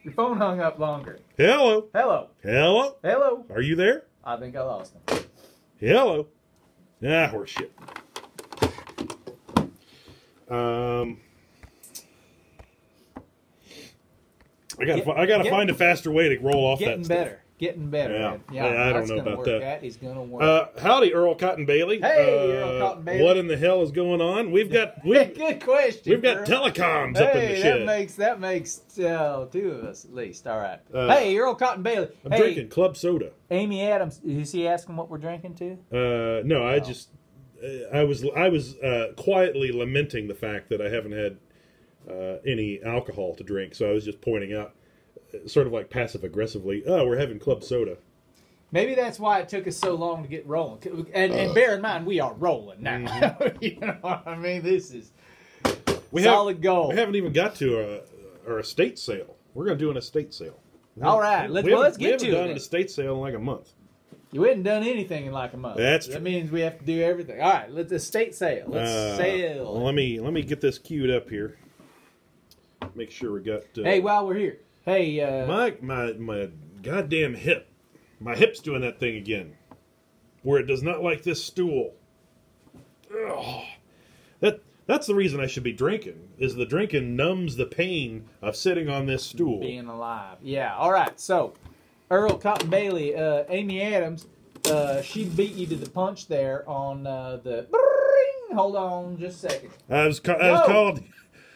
B: Your phone hung up longer.
A: Hello.
B: Hello.
A: Hello.
B: Hello.
A: Are you there?
B: I think I lost him.
A: Hello. Ah, horseshit. I gotta find a faster way to roll off that stuff.
B: Getting better.
A: Yeah, I don't know about that.
B: That is gonna work.
A: Howdy, Earl Cotton Bailey.
B: Hey, Earl Cotton Bailey.
A: What in the hell is going on?
B: Good question.
A: We've got telecoms up in the shed.
B: That makes two of us at least. All right. Hey, Earl Cotton Bailey.
A: I'm drinking club soda.
B: Amy Adams. Is he asking what we're drinking too?
A: No, I just I was quietly lamenting the fact that I haven't had any alcohol to drink, so I was just pointing out, sort of like passive aggressively, oh, we're having club soda.
B: Maybe that's why it took us so long to get rolling. And bear in mind, we are rolling now. Mm-hmm. You know what I mean? This is solid gold.
A: We haven't even got to our estate sale. We're going to do an estate sale.
B: All right, let's get to it.
A: We haven't done an estate sale in like a month.
B: You hadn't done anything in like a month. That means we have to do everything. All right, let's estate sale. Let's sail.
A: Well, let me get this queued up here. Make sure we got.
B: Hey, while we're here, hey.
A: My goddamn hip. My hip's doing that thing again, where it does not like this stool. Ugh. That's the reason I should be drinking. Is the drinking numbs the pain of sitting on this stool.
B: Being alive. Yeah. All right. So, Earl Cotton Bailey, Amy Adams, she beat you to the punch there on the. Hold on, just a second.
A: I was called.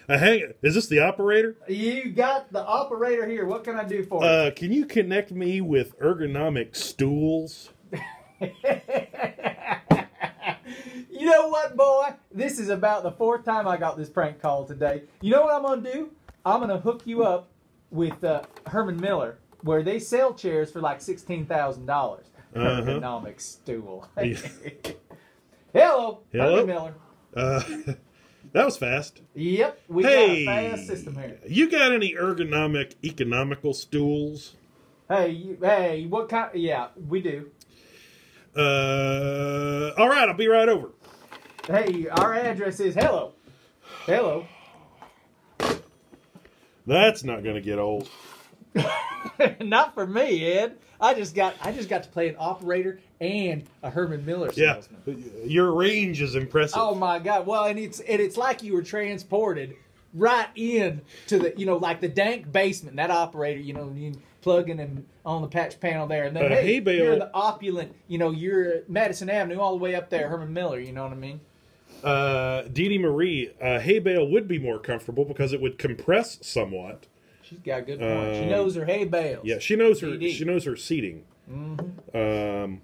A: Is this the operator?
B: You got the operator here. What can I do for you?
A: Can you connect me with ergonomic stools?
B: You know what, boy? This is about the fourth time I got this prank call today. You know what I'm going to do? I'm going to hook you up with Herman Miller, where they sell chairs for like $16,000. Ergonomic stool. Hello, Herman Miller.
A: That was fast.
B: Yep, we got a fast system here.
A: You got any ergonomic, economical stools?
B: Hey, what kind? Yeah, we do.
A: All right, I'll be right over.
B: Hey, our address is hello.
A: That's not going to get old.
B: Not for me, Ed. I just got to play an operator and a Herman Miller salesman.
A: Yeah, your range is impressive.
B: Oh my God! Well, and it's like you were transported right in to the like the dank basement. That operator, you plug in and on the patch panel there, and then hey,
A: Bill,
B: you're the opulent. You're Madison Avenue all the way up there, Herman Miller. You know what I mean?
A: Dee Dee Marie, hay bale would be more comfortable because it would compress somewhat.
B: She's got a good point. She knows her hay bales.
A: Yeah, she knows her. She knows her seating.
B: Mm-hmm.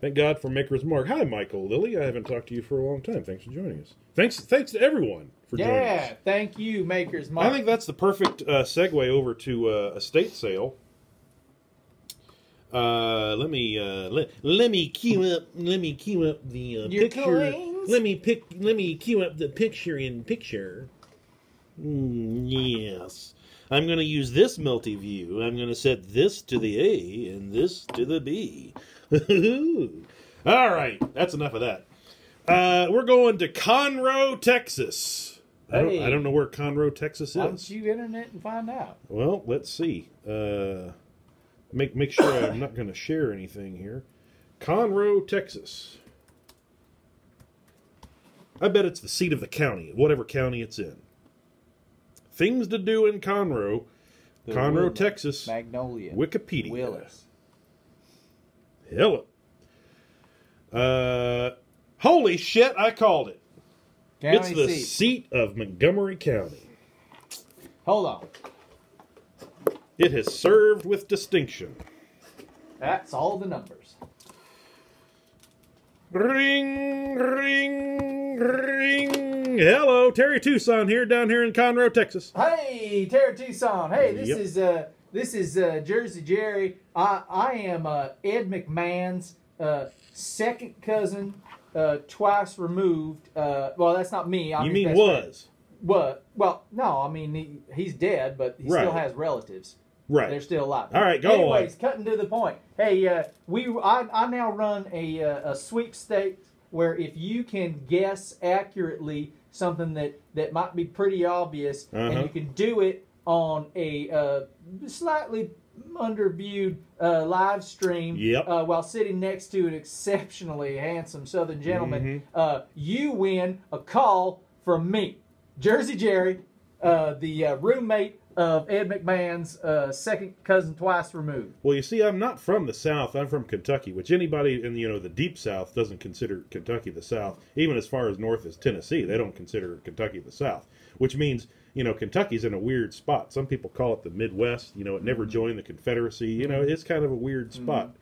A: Thank God for Maker's Mark. Hi, Michael Lilly. I haven't talked to you for a long time. Thanks for joining us. Thanks to everyone for joining us.
B: Yeah, thank you, Maker's Mark.
A: I think that's the perfect segue over to estate sale. Let me queue up the picture.
B: Coins?
A: Let me queue up the picture in picture. Yes. I'm going to use this multi-view. I'm going to set this to the A and this to the B. All right, that's enough of that. We're going to Conroe, Texas.
B: Hey.
A: I don't know where Conroe, Texas
B: Why don't
A: is.
B: you internet and find out?
A: Well, let's see. Make sure I'm not going to share anything here. Conroe, Texas. I bet it's the seat of the county, whatever county it's in. Things to do in Conroe,
B: Woodland,
A: Texas.
B: Magnolia,
A: Wikipedia.
B: Willis.
A: Hello. Holy shit! I called it.
B: County
A: It's the
B: seat.
A: seat of Montgomery County.
B: Hold on.
A: It has served with distinction.
B: That's all the numbers.
A: Ring, ring, ring. Hello, Terry Tucson here, down here in Conroe, Texas.
B: Hey, Terra Tucson. Hey,
A: Yep.
B: this is Jersey Jerry. I am Ed McMahon's second cousin, twice removed. Well, that's not me. I'm
A: You
B: his
A: mean
B: best
A: was?
B: friend. What? Well, no. I mean he's dead, but he
A: Right.
B: still has relatives.
A: Right.
B: They're still alive.
A: All right, go
B: Anyways, cutting to the point. Hey, I now run a sweepstakes where if you can guess accurately something that might be pretty obvious, and you can do it on a slightly underviewed live stream
A: Yep.
B: while sitting next to an exceptionally handsome Southern gentleman, you win a call from me, Jersey Jerry, the roommate of Ed McMahon's second cousin twice removed.
A: Well, you see, I'm not from the South. I'm from Kentucky, which anybody in the deep South doesn't consider Kentucky the South. Even as far as north as Tennessee, they don't consider Kentucky the South. Which means, Kentucky's in a weird spot. Some people call it the Midwest. It never joined the Confederacy. It's kind of a weird spot.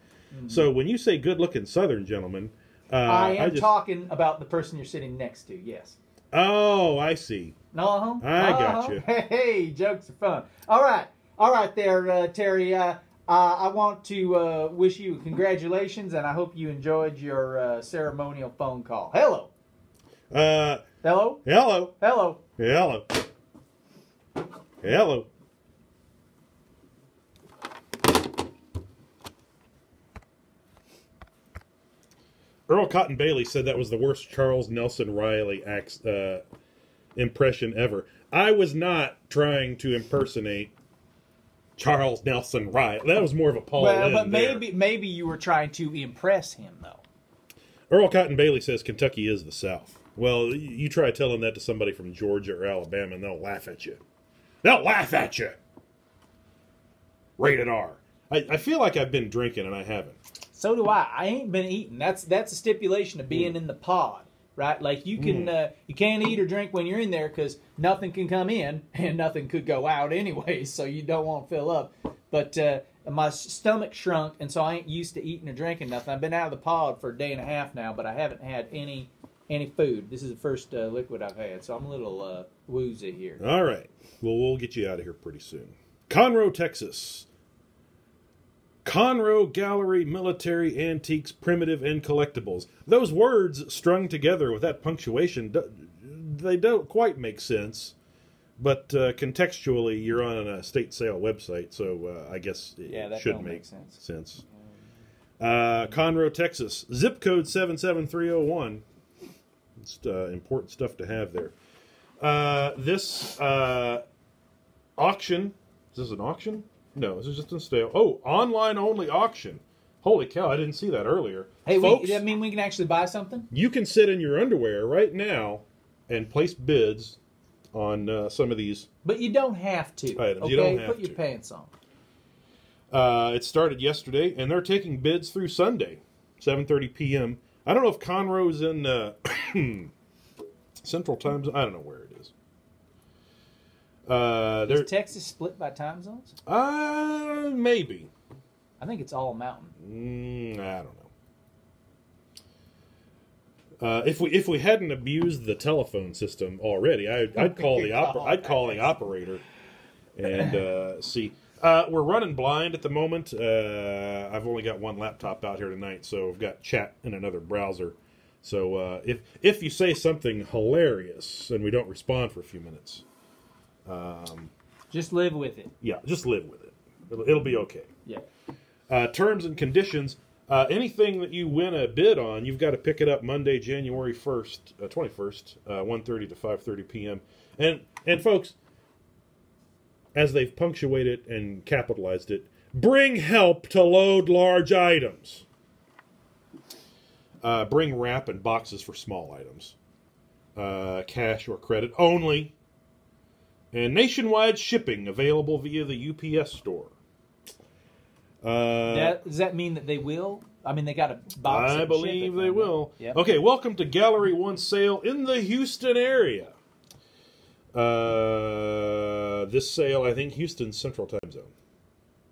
A: So when you say good-looking Southern gentleman,
B: I am talking about the person you're sitting next to. Yes.
A: Oh, I see.
B: I
A: got you.
B: Hey, jokes are fun. All right there, Terry. I want to wish you congratulations, and I hope you enjoyed your ceremonial phone call. Hello. Hello.
A: Hello.
B: Hello.
A: Hello. Hello. Earl Cotton Bailey said that was the worst Charles Nelson Riley impression ever. I was not trying to impersonate Charles Nelson Riley. That was more of a Paul Lynde
B: But
A: there.
B: maybe you were trying to impress him, though.
A: Earl Cotton Bailey says Kentucky is the South. Well, you try telling that to somebody from Georgia or Alabama, and they'll laugh at you. They'll laugh at you. Rated R. I feel like I've been drinking, and I haven't.
B: So do I. I ain't been eating. That's a stipulation of being in the pod, right? Like you can you can't eat or drink when you're in there because nothing can come in and nothing could go out anyway. So you don't want to fill up. But my stomach shrunk, and so I ain't used to eating or drinking nothing. I've been out of the pod for a day and a half now, but I haven't had any food. This is the first liquid I've had, so I'm a little woozy here.
A: All right. Well, we'll get you out of here pretty soon. Conroe, Texas. Conroe Gallery, Military, Antiques, Primitive, and Collectibles. Those words strung together with that punctuation, they don't quite make sense. But contextually, you're on a estate sale website, so I guess it should make sense. Conroe, Texas. Zip code 77301. It's important stuff to have there. This auction, is this an auction? No, this is just a sale. Oh, online only auction. Holy cow, I didn't see that earlier.
B: Hey,
A: folks,
B: does that mean we can actually buy something?
A: you can sit in your underwear right now and place bids on some of these.
B: But you don't have to.
A: Items.
B: Okay,
A: You don't have
B: put your
A: to.
B: pants on.
A: It started yesterday, and they're taking bids through Sunday, 7:30 p.m. I don't know if Conroe's in Central Time Zone. I don't know where it is.
B: Is Texas split by time zones?
A: Maybe.
B: I think it's all mountain.
A: I don't know. If we hadn't abused the telephone system already, I'd call the operator and see. We're running blind at the moment. I've only got one laptop out here tonight, so I've got chat in another browser. So if you say something hilarious and we don't respond for a few minutes,
B: just live with it.
A: Yeah, just live with it. It'll be okay.
B: Yeah.
A: Terms and conditions. Anything that you win a bid on, you've got to pick it up Monday, January 1st, 21st, 1:30 to 5:30 p.m. And folks, as they've punctuated and capitalized it, bring help to load large items. Bring wrap and boxes for small items. Cash or credit only. And nationwide shipping available via the UPS store.
B: Does that mean that they will? I mean, they got a box.
A: I believe they will.
B: Yep.
A: Okay, welcome to Gallery 1 sale in the Houston area. This sale, I think, Houston's Central Time Zone.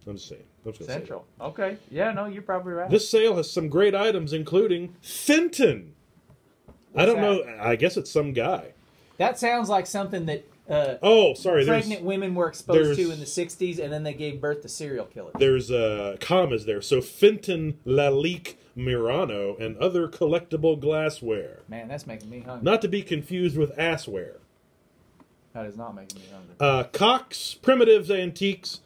A: I'm just saying.
B: Central. Okay. Yeah, no, you're probably right.
A: This sale has some great items, including Fenton. I don't know. I guess it's some guy.
B: That sounds like something that pregnant women were exposed to in the 60s, and then they gave birth to serial killers.
A: There's commas there. So Fenton, Lalique, Murano, and other collectible glassware.
B: Man, that's making me hungry.
A: Not to be confused with assware.
B: That is not making me hungry.
A: Crocs, Primitives, Antiques,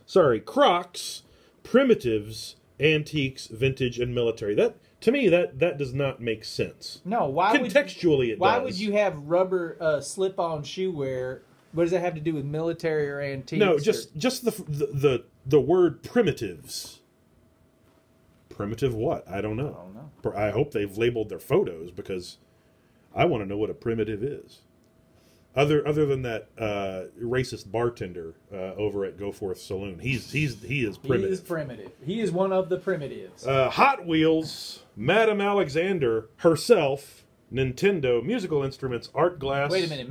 A: Vintage, and Military. That, to me, that does not make sense.
B: No, why
A: contextually
B: why would you have rubber slip-on shoe wear? What does that have to do with military or antiques?
A: No, just the word primitives. Primitive what? I don't know. I hope they've labeled their photos because I want to know what a primitive is. Other than that racist bartender over at Go Forth Saloon, he is primitive.
B: He is primitive. He is one of the primitives.
A: Hot Wheels, Madame Alexander herself, Nintendo, musical instruments, art glass.
B: Wait a minute,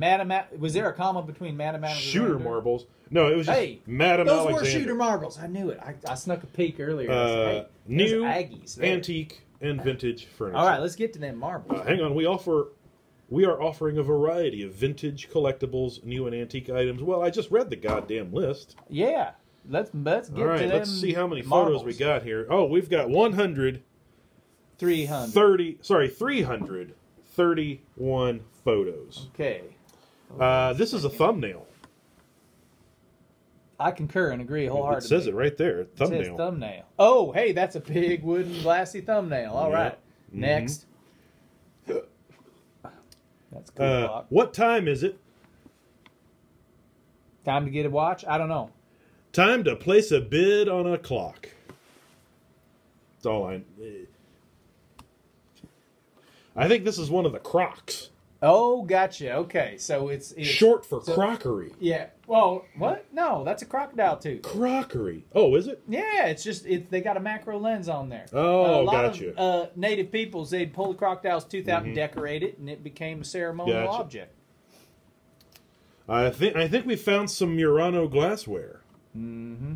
B: was there a comma between Madame Alexander?
A: Shooter marbles. No, it was just Madame Alexander.
B: Those were shooter marbles. I knew it. I snuck a peek earlier.
A: New,
B: Aggies,
A: antique, and vintage furniture.
B: All right, let's get to them marbles.
A: Hang on, we are offering a variety of vintage collectibles, new and antique items. Well, I just read the goddamn list.
B: Yeah, let's get to them.
A: Let's see how many
B: marbles.
A: photos we got here. Oh, we've got 331 photos.
B: Okay.
A: This is a thumbnail.
B: I concur and agree wholeheartedly.
A: It says it right there. Thumbnail.
B: It says thumbnail. Oh, hey, that's a big wooden glassy thumbnail. All right. Next. That's cool.
A: What time is it?
B: Time to get a watch? I don't know.
A: Time to place a bid on a clock. That's all I think this is one of the Crocs.
B: Oh, gotcha. Okay, so it's
A: short for crockery.
B: Yeah. Well, what? No, that's a crocodile tooth.
A: Crockery. Oh, is it?
B: Yeah, it's just they got a macro lens on there.
A: Oh,
B: a lot
A: gotcha.
B: of native peoples, they'd pull the crocodile's tooth out and decorate it, and it became a ceremonial object.
A: I think we found some Murano glassware.
B: Mm-hmm.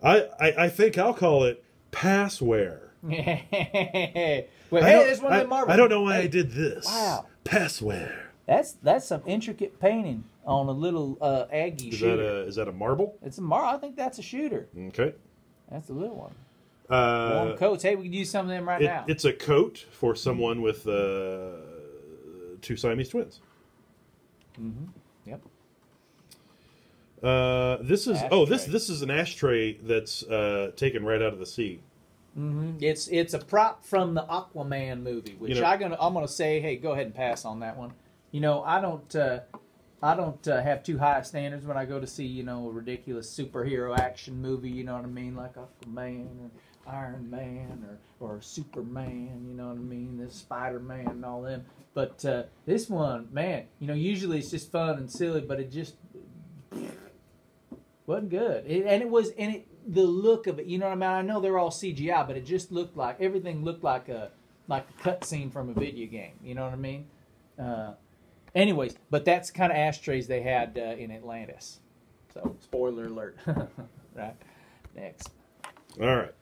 A: I think I'll call it passware.
B: Well, that's one of the marbles.
A: I don't know why I did this.
B: Wow.
A: Passware.
B: That's some intricate painting on a little Aggie shooter.
A: Is that a marble?
B: It's a marble. I think that's a shooter.
A: Okay.
B: That's a little one. Warm coats. Hey, we could use some of them now.
A: It's a coat for someone with 2 Siamese twins.
B: Mm-hmm. Yep.
A: This is an ashtray that's taken right out of the sea.
B: Mm-hmm. It's a prop from the Aquaman movie, which I'm gonna say, hey, go ahead and pass on that one. I don't have too high standards when I go to see a ridiculous superhero action movie. You know what I mean, like Aquaman or Iron Man or Superman. You know what I mean, this Spider-Man and all them. But this one, man, usually it's just fun and silly, but it just wasn't good. The look of it, you know what I mean? I know they're all CGI, but it just everything looked like a cutscene from a video game. You know what I mean? Anyways, but that's the kind of ashtrays they had in Atlantis. So, spoiler alert. Right. Next.
A: All right.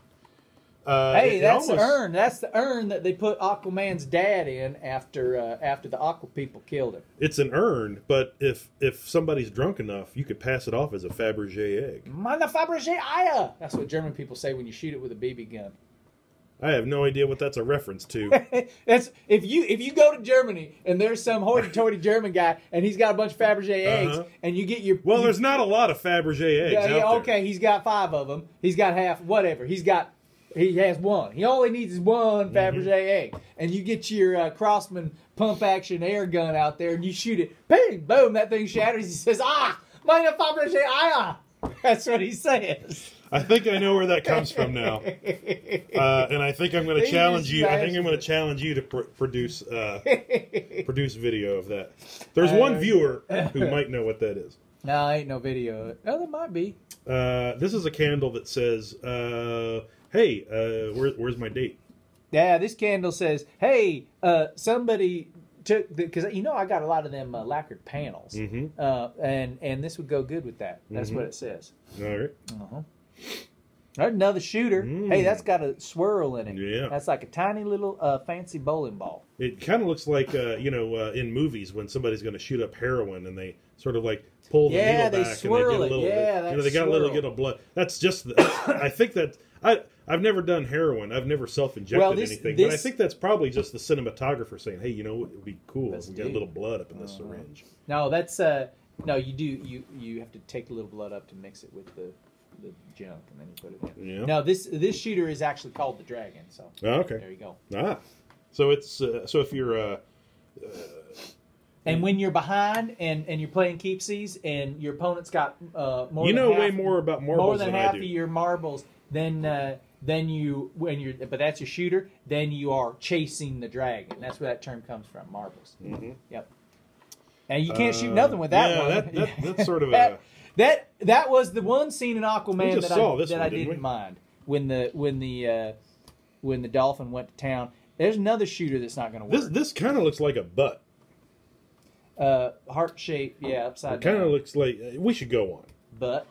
B: Hey, that's the urn. That's the urn that they put Aquaman's dad in after the Aqua people killed him.
A: It's an urn, but if somebody's drunk enough, you could pass it off as a Fabergé egg.
B: Meine Fabergé Eier. That's what German people say when you shoot it with a BB gun.
A: I have no idea what that's a reference to.
B: That's if you go to Germany and there's some hoity-toity German guy and he's got a bunch of Fabergé eggs and you get your
A: there's not a lot of Fabergé eggs out there.
B: Okay, he's got 5 of them. He's got half, whatever. He has one. He only needs one Fabergé egg. And you get your Crossman pump-action air gun out there and you shoot it. Bang! Boom! That thing shatters. He says, meine Fabergé Eier! That's what he says.
A: I think I know where that comes from now. And I think I'm going to challenge you. I think I'm going to challenge you to produce video of that. There's one viewer who might know what that is.
B: No, ain't no video. Oh, there might be.
A: This is a candle that says, hey, where's my date?
B: Yeah, this candle says, hey, somebody took, because I got a lot of them lacquered panels.
A: Mm-hmm.
B: And this would go good with that. That's what it says.
A: All right.
B: There's another shooter. Hey, that's got a swirl in it.
A: Yeah.
B: That's like a tiny little fancy bowling ball.
A: It kind of looks like, in movies when somebody's going to shoot up heroin and they sort of like pull the needle
B: they
A: back
B: swirl
A: and they get a little
B: it.
A: they got a little bit of blood. That's just, I think that, I've never done heroin. I've never self-injected anything. But I think that's probably just the cinematographer saying, hey, it would be cool if we get a little blood up in this syringe.
B: No, that's, no, you have to take a little blood up to mix it with the junk and then you put it in.
A: Yeah.
B: No, this shooter is actually called the Dragon. So
A: okay,
B: there you go.
A: So it's so if you're
B: and when you're behind and you're playing keepsies and your opponent's got more
A: way more about marbles
B: more than half
A: I do.
B: of your marbles, then you but that's your shooter. Then you are chasing the dragon. That's where that term comes from. Marbles.
A: Mm-hmm.
B: Yep. And you can't shoot nothing with that one.
A: That's sort of a.
B: That was the one scene in Aquaman that I didn't mind when the dolphin went to town. There's another shooter that's not going to work.
A: This kind of looks like a butt.
B: Heart shape, upside down.
A: It kind of looks like we should go on.
B: But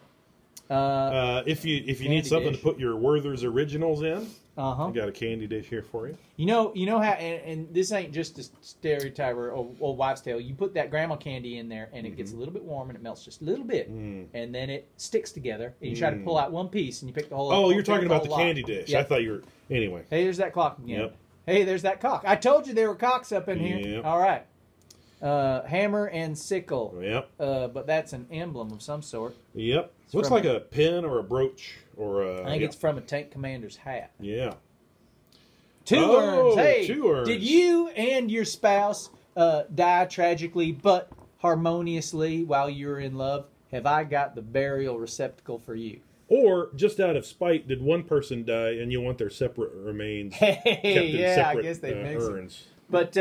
A: if you need something to put your Werther's originals in, I got a candy dish here for you.
B: You know how, and this ain't just a stereotype or old wives' tale. You put that grandma candy in there, and it gets a little bit warm, and it melts just a little bit, and then it sticks together. And you try to pull out one piece, and you pick the whole.
A: Oh, you're talking about the candy dish. Yep. I thought you were anyway.
B: Hey, there's that clock again.
A: Yep.
B: Hey, there's that cock. I told you there were cocks up in here.
A: Yep.
B: All right. Hammer and sickle.
A: Yep.
B: But that's an emblem of some sort.
A: Yep. Looks like a pin or a brooch or a.
B: I think it's from a tank commander's hat.
A: Yeah.
B: Two urns. Hey,
A: 2 urns.
B: Did you and your spouse die tragically but harmoniously while you were in love? Have I got the burial receptacle for you?
A: Or just out of spite, did one person die and you want their separate remains kept in separate
B: I guess they mix
A: urns?
B: But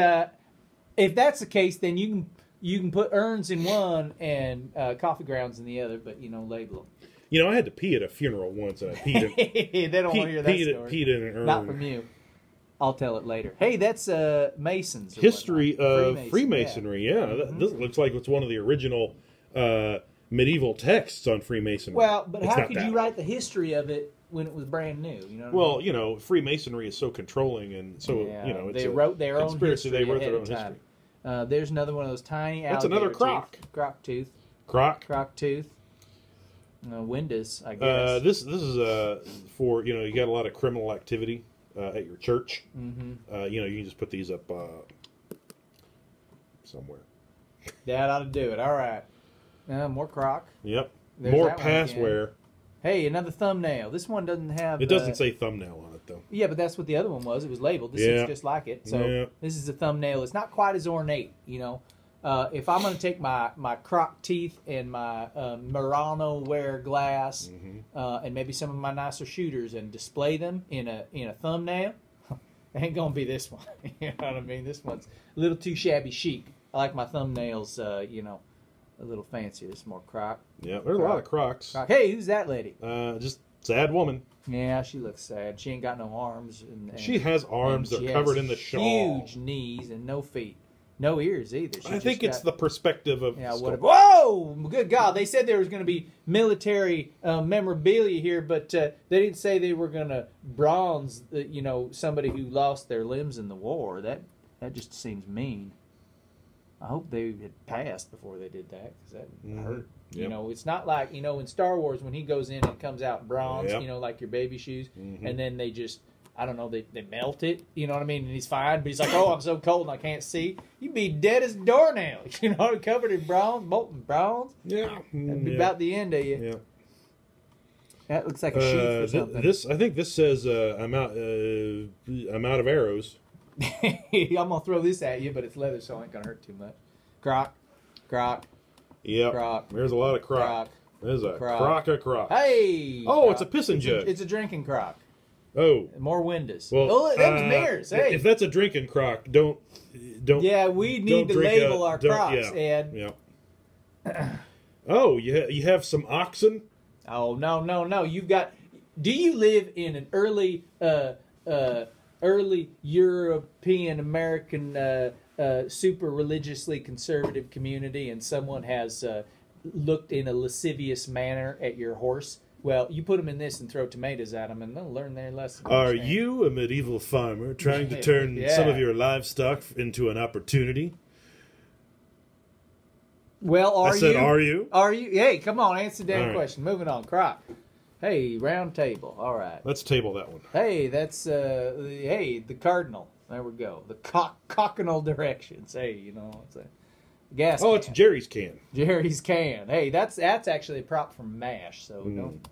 B: if that's the case, then you can put urns in one and coffee grounds in the other, but label them.
A: I had to pee at a funeral once, and I peed.
B: They don't want to hear that story.
A: Peed in an urn.
B: Not from you. I'll tell it later. Hey, that's Masons.
A: History of Freemasonry. Yeah, this looks like it's one of the original medieval texts on Freemasonry.
B: Well, but how could you write the history of it when it was brand new?
A: Freemasonry is so controlling, and so
B: they wrote their own history.
A: They wrote their own history.
B: There's another one of those tiny.
A: That's another croc.
B: Croc tooth.
A: Croc
B: tooth. Windows, I guess.
A: This is for you got a lot of criminal activity at your church.
B: Mm-hmm.
A: You can just put these up somewhere.
B: That ought to do it. All right. More croc.
A: Yep.
B: There's
A: more passware.
B: Hey, another thumbnail. This one doesn't have.
A: It doesn't say thumbnail on it though.
B: Yeah, but that's what the other one was. It was labeled. This is just like it. So this is a thumbnail. It's not quite as ornate, If I'm going to take my croc teeth and my Murano ware glass and maybe some of my nicer shooters and display them in a thumbnail, it ain't going to be this one. You know what I mean? This one's a little too shabby chic. I like my thumbnails, a little fancier. This is more croc.
A: Yeah, there's a lot of crocs.
B: Croc. Hey, who's that lady?
A: Just sad woman.
B: Yeah, she looks sad. She ain't got no arms. And
A: she has arms that are covered in the shawl.
B: Huge knees and no feet. no ears either.
A: I think it's the perspective of.
B: Yeah. Whoa! Good God! They said there was going to be military memorabilia here, but they didn't say they were going to bronze, somebody who lost their limbs in the war. That just seems mean. I hope they had passed before they did that, because that would hurt. Yep. It's not like, in Star Wars when he goes in and comes out bronze, like your baby shoes, and then they just, I don't know, they melt it, you know what I mean? And he's fine, but he's like, oh, I'm so cold and I can't see. You'd be dead as a doornail, covered in bronze, molten bronze. Yeah. That'd be about the end of you. Yeah. That looks like a sheath or something.
A: I think this says I'm out of arrows.
B: I'm gonna throw this at you, but it's leather, so it ain't gonna hurt too much. Croc.
A: Yep.
B: Croc.
A: There's a lot of croc. There's a croc of croc.
B: Hey!
A: Oh, it's a pissing jug.
B: It's a drinking croc.
A: Oh.
B: More windows.
A: Well,
B: them's mirrors. Hey.
A: If that's a drinking croc, don't.
B: Yeah, we need to label our crocs, Ed.
A: Yeah. Oh, you have some oxen?
B: Oh, no. You've got. Do you live in an early European American super religiously conservative community, and someone has looked in a lascivious manner at your horse? Well, you put them in this and throw tomatoes at them, and they'll learn their lesson.
A: Are you a medieval farmer trying to turn some of your livestock into an opportunity?
B: Well, are you?
A: Are you?
B: Hey, come on, answer the damn question. Moving on, Croc. Hey, round table. All right.
A: Let's table that one.
B: Hey, that's the cardinal. There we go. The cockinal directions. Hey, it's a gas.
A: Oh, it's Jerry's can.
B: Jerry's can. Hey, that's actually a prop from MASH. So don't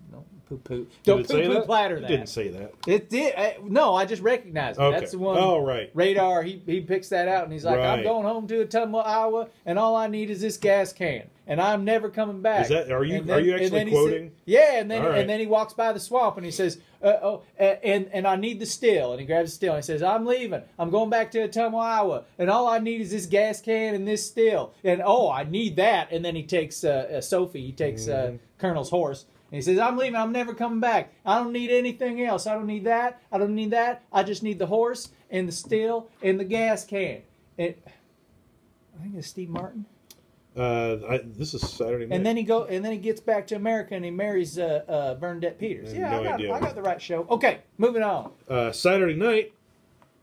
B: poo-poo. Don't poo-poo platter that.
A: You didn't say that.
B: It did. No, I just recognized it.
A: Okay.
B: That's the one.
A: Oh, right.
B: Radar. He picks that out and he's like, I'm going home to Ottumwa, Iowa, and all I need is this gas can, and I'm never coming back.
A: Are you actually quoting?
B: And then he walks by the swamp and he says, and I need the still, and he grabs the still and he says, I'm leaving. I'm going back to Ottumwa, Iowa, and all I need is this gas can and this still, and I need that. And then he takes Sophie. He takes Colonel's horse. And he says, I'm leaving. I'm never coming back. I don't need anything else. I don't need that. I don't need that. I just need the horse and the still and the gas can. And I think it's Steve Martin.
A: This is Saturday night.
B: And then he gets back to America and he marries Bernadette Peters. Yeah, I got the right show. Okay, moving on.
A: Saturday night.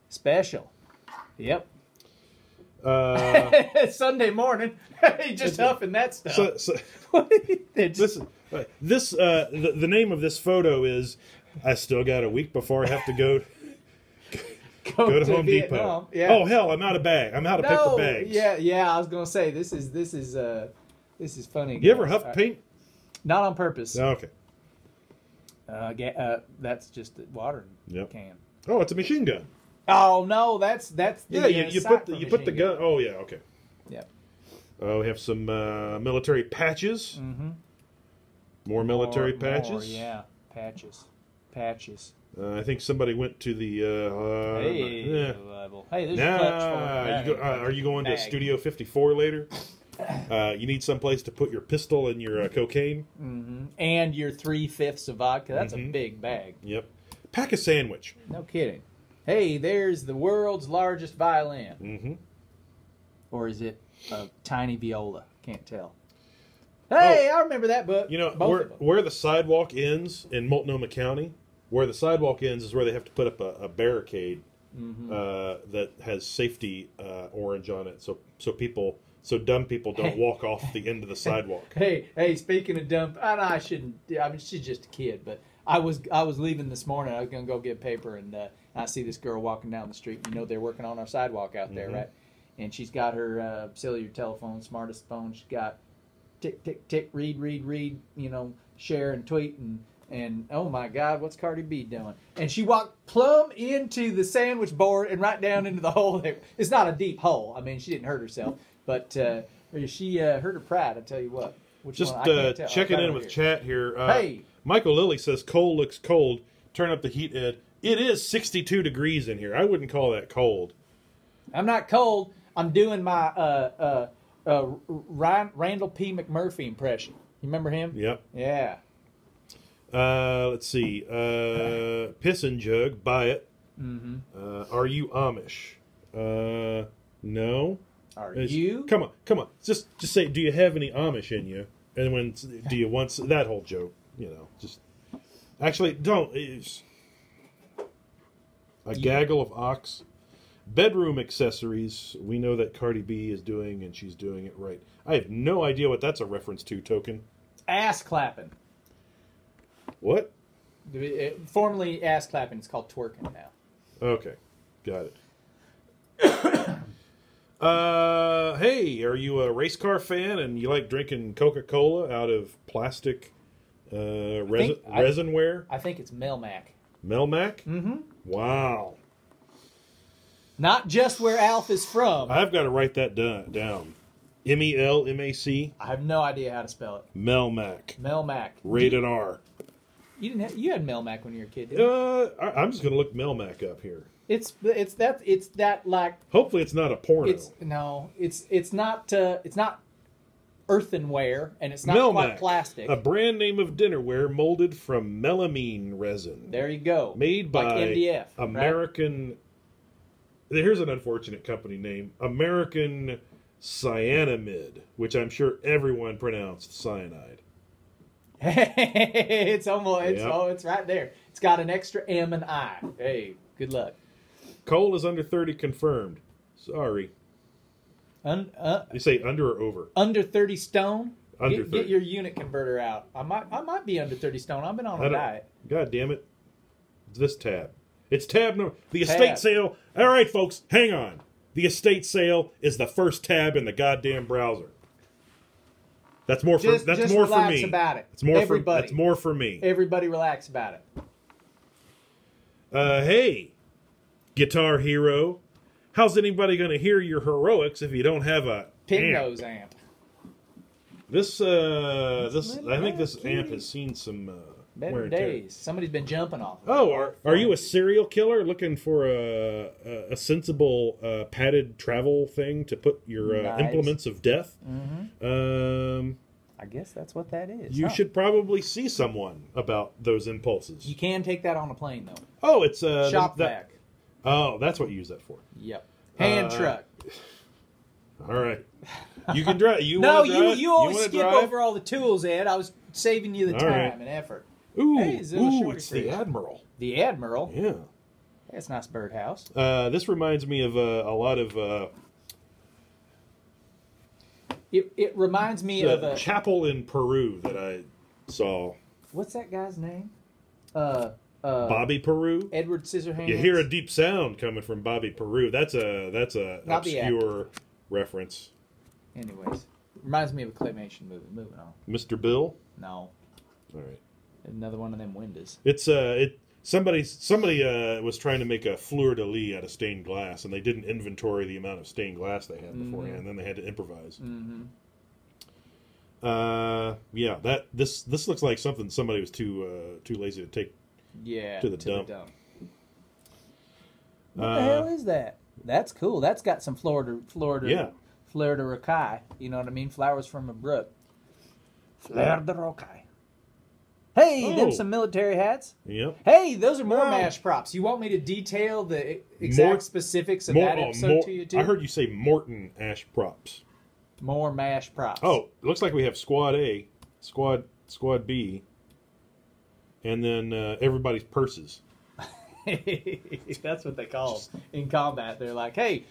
B: Special. Yep. Sunday morning. He just huffing that stuff.
A: The name of this photo is I still got a week before I have to go to Home Depot. Yeah. Oh hell, I'm out of bag. I'm out of paper bags.
B: Yeah. I was gonna say this is funny.
A: You ever huff paint?
B: Not on purpose.
A: Oh, okay.
B: That's just the water can.
A: Oh, it's a machine gun.
B: Oh no, that's the
A: you put the gun. Oh yeah, okay.
B: Yep.
A: We have some military patches.
B: Mm-hmm.
A: More military patches.
B: Yeah, patches.
A: I think somebody went to the.
B: Hey, there's a clutch for
A: are you going to Studio 54 later? You need someplace to put your pistol and your cocaine.
B: Mm-hmm. And your 3/5 of vodka. That's a big bag.
A: Yep. Pack a sandwich.
B: No kidding. Hey, there's the world's largest violin.
A: Mm-hmm.
B: Or is it a tiny viola? Can't tell. Hey, I remember that book.
A: Where the sidewalk ends in Multnomah County, where the sidewalk ends is where they have to put up a barricade that has safety orange on it, so dumb people don't walk off the end of the sidewalk.
B: Hey, speaking of dumb, I shouldn't. I mean, she's just a kid, but I was leaving this morning. I was gonna go get paper, and I see this girl walking down the street. They're working on our sidewalk out there, right? And she's got her cellular telephone, smartest phone. She's got tick, tick, tick, read, share and tweet, and oh my God, what's Cardi B doing? And she walked plumb into the sandwich board and right down into the hole there. It's not a deep hole. I mean, she didn't hurt herself, but she hurt her pride, I tell you what.
A: Just checking in with chat here. Hey! Michael Lilly says, coal looks cold. Turn up the heat, Ed. It is 62 degrees in here. I wouldn't call that cold.
B: I'm not cold. I'm doing my Randall P. McMurphy impression. You remember him?
A: Yep.
B: Yeah.
A: Let's see. Piss and Jug, buy it.
B: Mm-hmm.
A: Are you Amish? No.
B: Are you?
A: Come on. Just say, do you have any Amish in you? And when do you want that whole joke? Just actually don't. It's a gaggle of ox. Bedroom accessories. We know that Cardi B is doing, and she's doing it right. I have no idea what that's a reference to, Token.
B: Ass clapping.
A: What?
B: Formerly ass clapping. It's called twerking now.
A: Okay, got it. Hey, are you a race car fan and you like drinking Coca-Cola out of plastic resinware?
B: I think it's Melmac.
A: Melmac?
B: Mm-hmm.
A: Wow.
B: Not just where Alf is from.
A: I've got to write that down. Melmac?
B: I have no idea how to spell it.
A: Melmac.
B: Melmac.
A: Rated R.
B: You had Melmac when you were a kid, didn't you?
A: I'm just going to look Melmac up here.
B: It's that like.
A: Hopefully, it's not a porno.
B: It's not earthenware, and it's not
A: Melmac,
B: quite plastic.
A: a brand name of dinnerware molded from melamine resin.
B: There you go.
A: Made by
B: like MDF,
A: American. Right? Here's an unfortunate company name: American Cyanamid, which I'm sure everyone pronounced cyanide.
B: It's right there. It's got an extra M and I. Hey, good luck.
A: Coal is under 30 confirmed. Sorry. You say under or over?
B: Under 30 stone?
A: Under 30.
B: Get your unit converter out. I might be under 30 stone. I've been on a diet.
A: God damn it. This tab. It's tab number. The estate sale. All right, folks, hang on. The estate sale is the first tab in the goddamn browser. That's more for
B: just
A: more
B: relax
A: for me.
B: About it.
A: It's more everybody. That's more for me.
B: Everybody relax about it.
A: Hey, Guitar Hero. How's anybody going to hear your heroics if you don't have a
B: pig nose amp?
A: I think this amp has seen some
B: better days. Somebody's been jumping off.
A: Oh, are you a serial killer looking for a sensible padded travel thing to put your implements of death?
B: Mm-hmm. I guess that's what that is.
A: You should probably see someone about those impulses.
B: You can take that on a plane though.
A: Oh, it's
B: shop vac.
A: Oh, that's what you use that for.
B: Yep. Hand truck.
A: All right. You can drive. You
B: always skip over all the tools, Ed. I was saving you the time and effort.
A: Ooh, it's the Admiral.
B: The Admiral?
A: Yeah.
B: That's a nice birdhouse.
A: This reminds me of a lot of...
B: It reminds me of a...
A: chapel in Peru that I saw.
B: What's that guy's name?
A: Bobby Peru.
B: Edward Scissorhands.
A: You hear a deep sound coming from Bobby Peru. That's a
B: Not
A: obscure reference.
B: Anyways, reminds me of a claymation movie. Moving on.
A: Mr. Bill?
B: No.
A: All right.
B: Another one of them windows.
A: It's somebody was trying to make a fleur de lis out of stained glass, and they didn't inventory the amount of stained glass they had beforehand. And then they had to improvise.
B: Mm-hmm.
A: This looks like something somebody was too lazy to take. To the dump.
B: What the hell is that? That's cool. That's got some Florida rocaille. You know what I mean? Flowers from a brook. Florida rocaille. Hey, them some military hats.
A: Yep.
B: Hey, those are more mash props. You want me to detail the exact specifics of that episode to you too?
A: I heard you say Morton ash props.
B: More mash props.
A: Oh, it looks like we have Squad A, Squad B, and then everybody's purses.
B: That's what they call them in combat. They're like, hey,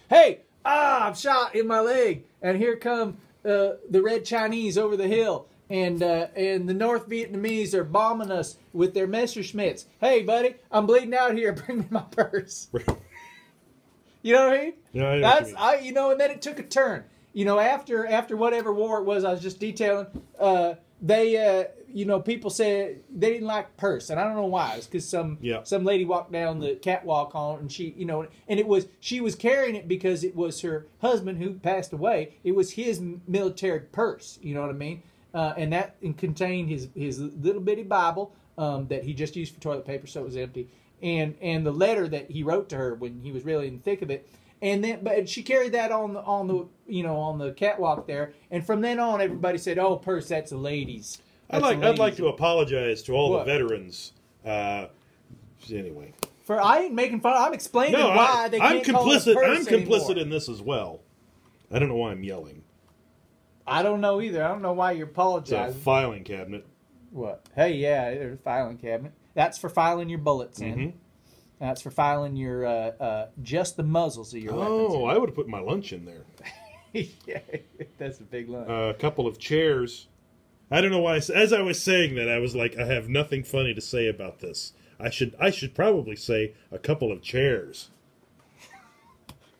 B: I'm shot in my leg, and here come the Red Chinese over the hill, and the North Vietnamese are bombing us with their Messerschmitts. Hey, buddy, I'm bleeding out here. Bring me my purse. You know what I mean?
A: Yeah,
B: and then it took a turn. After whatever war it was, I was just detailing. People said they didn't like purse, and I don't know why. It's because some lady walked down the catwalk and she was carrying it because it was her husband who passed away. It was his military purse. You know what I mean? And that contained his little bitty Bible that he just used for toilet paper, so it was empty, and the letter that he wrote to her when he was really in the thick of it. But she carried that on the catwalk there, and from then on, everybody said, "Oh, purse, that's a lady's."
A: I'd like to apologize to all the veterans. Anyway,
B: I ain't making fun. I'm explaining why they can't call it a purse
A: I'm complicit
B: anymore.
A: in this as well. I don't know why I'm yelling.
B: I don't know either. I don't know why you're
A: It's a
B: apologizing.
A: filing cabinet.
B: What? Hey, yeah, there's a filing cabinet. That's for filing your bullets in.
A: Mhm.
B: That's for filing your just the muzzles of your
A: Oh,
B: weapons.
A: I would have put my lunch in there.
B: Yeah, that's a big lunch.
A: A couple of chairs. I don't know why. As I was saying that, I was like, I have nothing funny to say about this. I should probably say a couple of chairs.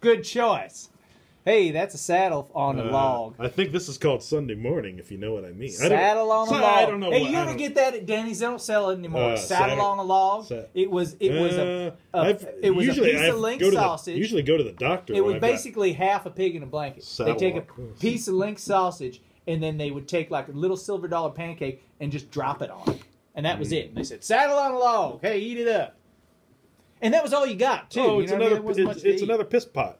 B: Good choice. Hey, that's a saddle on a log.
A: I think this is called Sunday morning, if you know what I mean.
B: Saddle on a log.
A: I don't know.
B: Hey, you ever get that at Denny's? They don't sell it anymore. Saddle on a log. It was a piece of link sausage.
A: Usually go to the doctor.
B: It was basically half a pig in a blanket. They take a piece of link sausage and then they would take like a little silver dollar pancake and just drop it on it, and that was it. And they said, "Saddle on a log. Hey, eat it up." And that was all you got too.
A: Oh, it's
B: it's
A: another piss pot.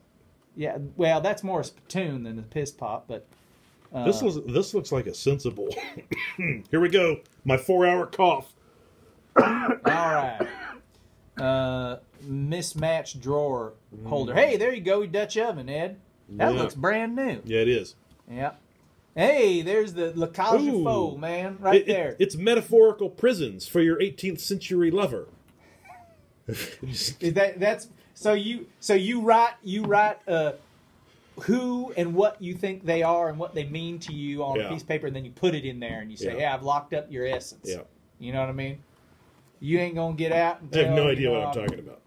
B: Yeah, well, that's more a spittoon than a piss pot, but
A: This looks like a sensible. Here we go. My 4-hour cough.
B: all right. Mismatched drawer holder. Hey, there you go, Dutch oven, Ed. That looks brand new.
A: Yeah, it is.
B: Yeah. Hey, there's the Le Cage
A: Ooh.
B: Faux, man, right there.
A: It's metaphorical prisons for your 18th century lover.
B: So you write who and what you think they are and what they mean to you on a piece of paper, and then you put it in there and you say, "Hey, I've locked up your essence."
A: Yeah.
B: You know what I mean? You ain't gonna get out.
A: I have no idea what I'm talking about.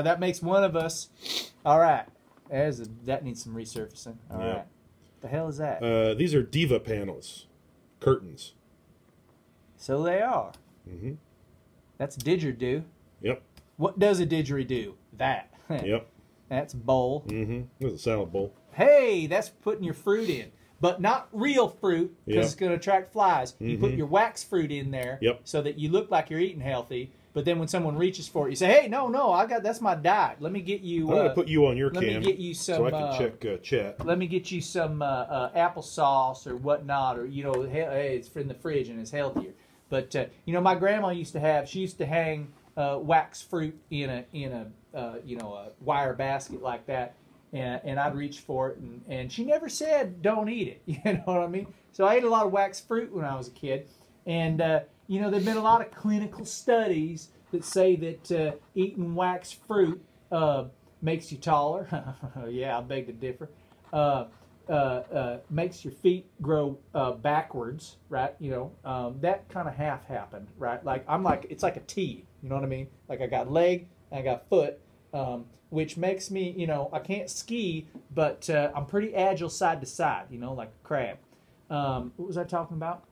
B: That makes one of us. All right. That needs some resurfacing. All right. The hell is that?
A: These are Diva panels, curtains.
B: So they are.
A: Mm-hmm.
B: That's a didgeridoo.
A: Yep.
B: What does a didgeridoo? That.
A: Yep.
B: That's a bowl.
A: Mm-hmm. There's a salad bowl.
B: Hey, that's putting your fruit in. But not real fruit, because it's going to attract flies. You put your wax fruit in there so that you look like you're eating healthy. But then when someone reaches for it, you say, "Hey, no, that's my diet. Let me get you."
A: I'm going to put you on your cam.
B: Let me get you some.
A: So I can check chat.
B: Let me get you some applesauce or whatnot, or hey, it's in the fridge and it's healthier. But my grandma used to have. She used to hang wax fruit in a wire basket like that, and I'd reach for it, and she never said don't eat it. You know what I mean? So I ate a lot of wax fruit when I was a kid, and there've been a lot of clinical studies that say that eating wax fruit makes you taller. Yeah, I beg to differ. Makes your feet grow backwards, right? That kind of half happened, right? It's like a T. You know what I mean? Like I got leg and I got foot, which makes me, I can't ski, but I'm pretty agile side to side, like a crab. What was I talking about?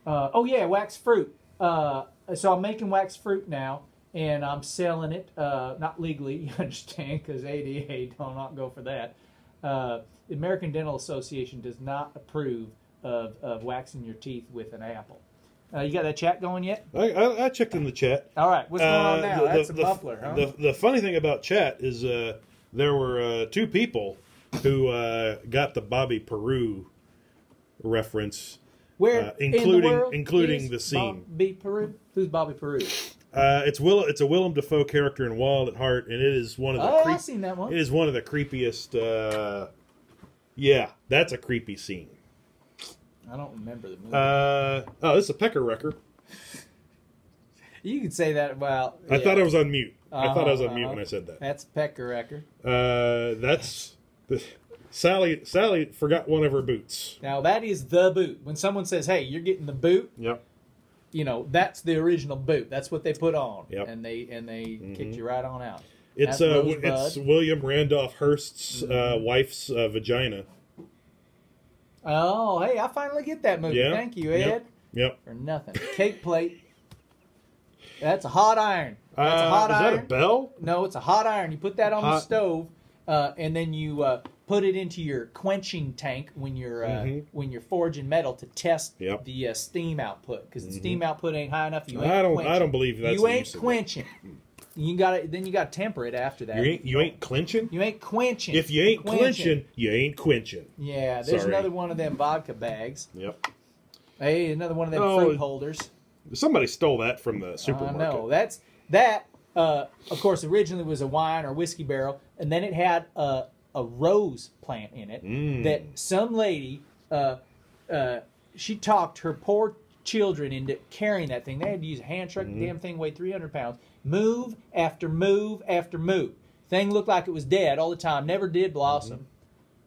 B: Wax fruit. So I'm making wax fruit now, and I'm selling it, not legally, you understand, because ADA do not go for that. The American Dental Association does not approve of waxing your teeth with an apple. You got that chat going yet?
A: I checked in the chat.
B: All right, what's going on now? That's a muffler, huh?
A: The funny thing about chat is there were two people who got the Bobby Peru reference.
B: Where
A: including the scene.
B: Bobby Peru? Who's Bobby Peru?
A: It's a Willem Dafoe character in Wild at Heart, and it is one of the.
B: I've seen that one.
A: It is one of the creepiest. That's a creepy scene.
B: I don't remember the movie.
A: This is a pecker wrecker.
B: You could say that. Well, yeah.
A: I thought I was on mute. I thought I was on mute when I said that.
B: That's pecker wrecker.
A: That's Sally forgot one of her boots.
B: Now that is the boot. When someone says, "Hey, you're getting the boot,"
A: yep.
B: That's the original boot. That's what they put on.
A: Yep.
B: And they kicked you right on out.
A: It's William Randolph Hearst's wife's vagina.
B: Oh, hey, I finally get that movie.
A: Yeah.
B: Thank you, Ed.
A: Yep.
B: For nothing. Cake plate. That's a hot iron. That's a hot iron.
A: Is that a bell?
B: No, it's a hot iron. You put that on the stove, and then you put it into your quenching tank when you're forging metal to test the steam output, because the steam output ain't high enough.
A: I don't believe that's
B: you ain't quenching. You got to temper it after that.
A: You ain't clenching.
B: You ain't quenching.
A: If you ain't clenching, you ain't quenching.
B: Yeah, there's another one of them vodka bags.
A: Yep.
B: Hey, another one of them fruit holders.
A: Somebody stole that from the supermarket.
B: No, that. Of course, originally was a wine or whiskey barrel, and then it had a rose plant in it that some lady, she talked her poor children into carrying that thing. They had to use a hand truck. The damn thing weighed 300 pounds. Move after move after move. Thing looked like it was dead all the time. Never did blossom.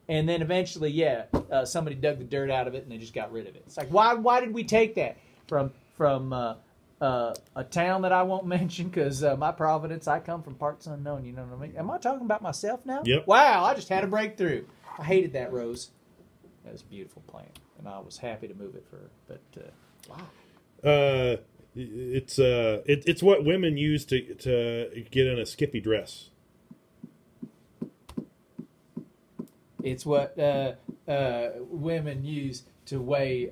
B: And then eventually, somebody dug the dirt out of it and they just got rid of it. It's like, why did we take that from a town that I won't mention, because my Providence, I come from parts unknown, you know what I mean? Am I talking about myself now?
A: Yep.
B: Wow, I just had a breakthrough. I hated that rose. That was a beautiful plant, and I was happy to move it for her, but wow.
A: It's what women use to get in a skippy dress.
B: It's what women use to weigh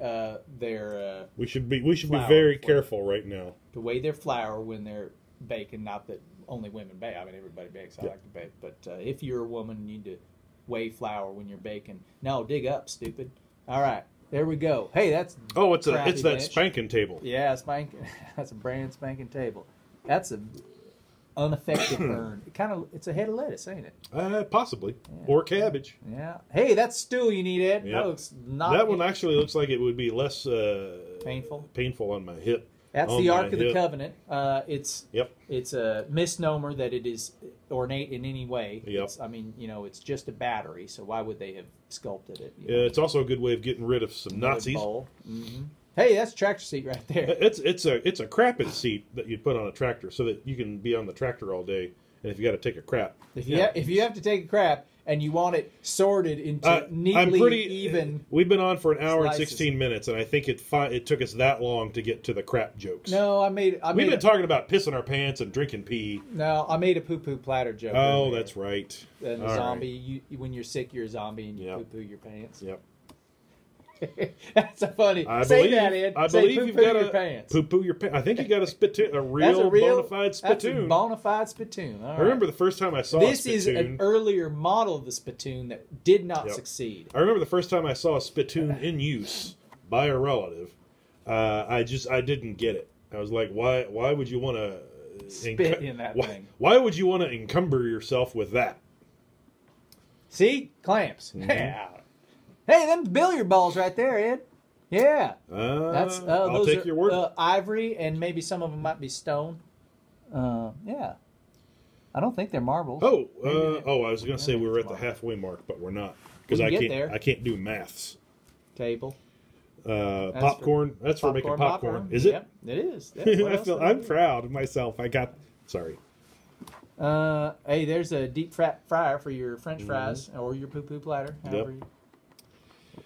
B: their.
A: We should be very careful right now.
B: To weigh their flour when they're baking. Not that only women bake. I mean, everybody bakes. I like to bake, but if you're a woman, you need to weigh flour when you're baking. No, dig up, stupid. All right, there we go. Hey, that's
A: it's that spanking table.
B: Yeah, spanking. That's a brand spanking table. That's a unaffected burn. It's a head of lettuce, ain't it?
A: Possibly.
B: Yeah.
A: Or cabbage.
B: Yeah. Hey, that's stew you need, Ed.
A: Yep.
B: That
A: one actually looks like it would be less painful on my hip.
B: That's the Ark of the Covenant. It's
A: It's
B: a misnomer that it is ornate in any way.
A: Yep.
B: It's just a battery, so why would they have sculpted it?
A: It's also a good way of getting rid of some Nazis.
B: Mm-hmm. Hey, that's a tractor seat right there.
A: It's a crapping seat that you'd put on a tractor so that you can be on the tractor all day. And if you got to take a crap,
B: if you have to take a crap and you want it sorted into neatly even.
A: We've been on for an hour
B: slices.
A: and 16 minutes, and I think it took us that long to get to the crap jokes.
B: No,
A: We've been talking about pissing our pants and drinking pee.
B: No, I made a poo-poo platter joke.
A: Oh, that's right.
B: And the zombie, when you're sick, you're a zombie and you poo-poo your pants.
A: Yep.
B: That's a funny.
A: I
B: Say that, Ed.
A: I
B: Say
A: believe you've got
B: your pants.
A: Poo-poo your pants. I think you got a spittoon, a real bona fide spittoon.
B: That's a bona fide spittoon. All right.
A: I remember the first time I saw
B: this
A: a spittoon.
B: Is an earlier model of the spittoon that did not succeed.
A: I remember the first time I saw a spittoon in use by a relative. I didn't get it. I was like, why would you want to
B: spit in that thing?
A: Why would you want to encumber yourself with that?
B: See? Clamps.
A: Mm-hmm.
B: Yeah. Hey, them billiard balls right there, Ed. Yeah.
A: I'll take your word.
B: Ivory, and maybe some of them might be stone. Yeah. I don't think they're marbles.
A: I was going to say we were at the halfway mark, but we're not, because I can't do maths.
B: Table.
A: Popcorn. That's for making popcorn. Is it?
B: Yep, it is.
A: I'm proud of myself. Sorry.
B: Hey, there's a deep fryer for your French fries or your poo-poo platter. However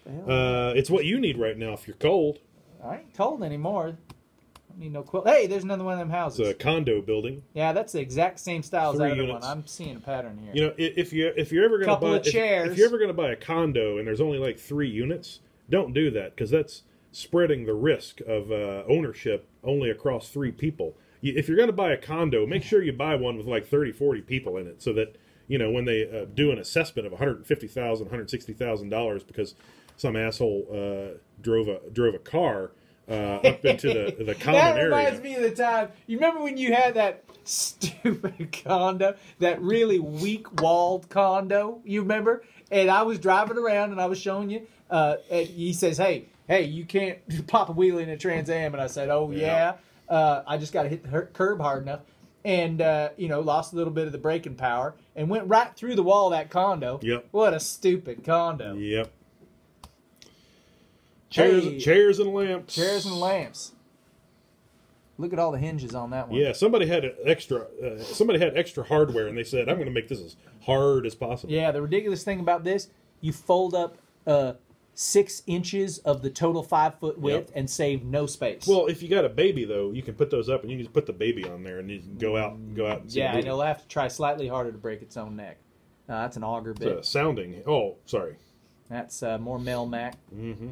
A: it's what you need right now if you're cold.
B: I ain't cold anymore. I don't need no quilt. Hey, there's another one of them houses.
A: It's a condo building.
B: Yeah, that's the exact same style as that other
A: units.
B: one. I'm seeing a pattern here.
A: You know, if you're ever going to buy
B: chairs.
A: If you're ever going to buy a condo and there's only like 3 units, don't do that, because that's spreading the risk of ownership only across 3 people. If you're going to buy a condo, make sure you buy one with like 30, 40 people in it, so that when they do an assessment of $150,000, $160,000 because some asshole drove a car up into the common area.
B: That reminds me of the time. You remember when you had that stupid condo, that really weak-walled condo? You remember? And I was driving around and I was showing you. And he says, "Hey, you can't pop a wheelie in a Trans Am." And I said, "Oh yeah." I just got to hit the curb hard enough. And, lost a little bit of the braking power and went right through the wall of that condo.
A: Yep.
B: What a stupid condo.
A: Yep. Chairs and lamps.
B: Chairs and lamps. Look at all the hinges on that one.
A: Yeah, somebody had extra hardware, and they said, "I'm going to make this as hard as possible."
B: Yeah, the ridiculous thing about this, you fold up 6 inches of the total 5-foot width and save no space.
A: Well, if you got a baby though, you can put those up, and you can just put the baby on there, and you can go out and see.
B: Yeah, and it'll have to try slightly harder to break its own neck. That's an auger bit.
A: Sounding. Oh, sorry.
B: That's more Melmac.
A: Mm-hmm.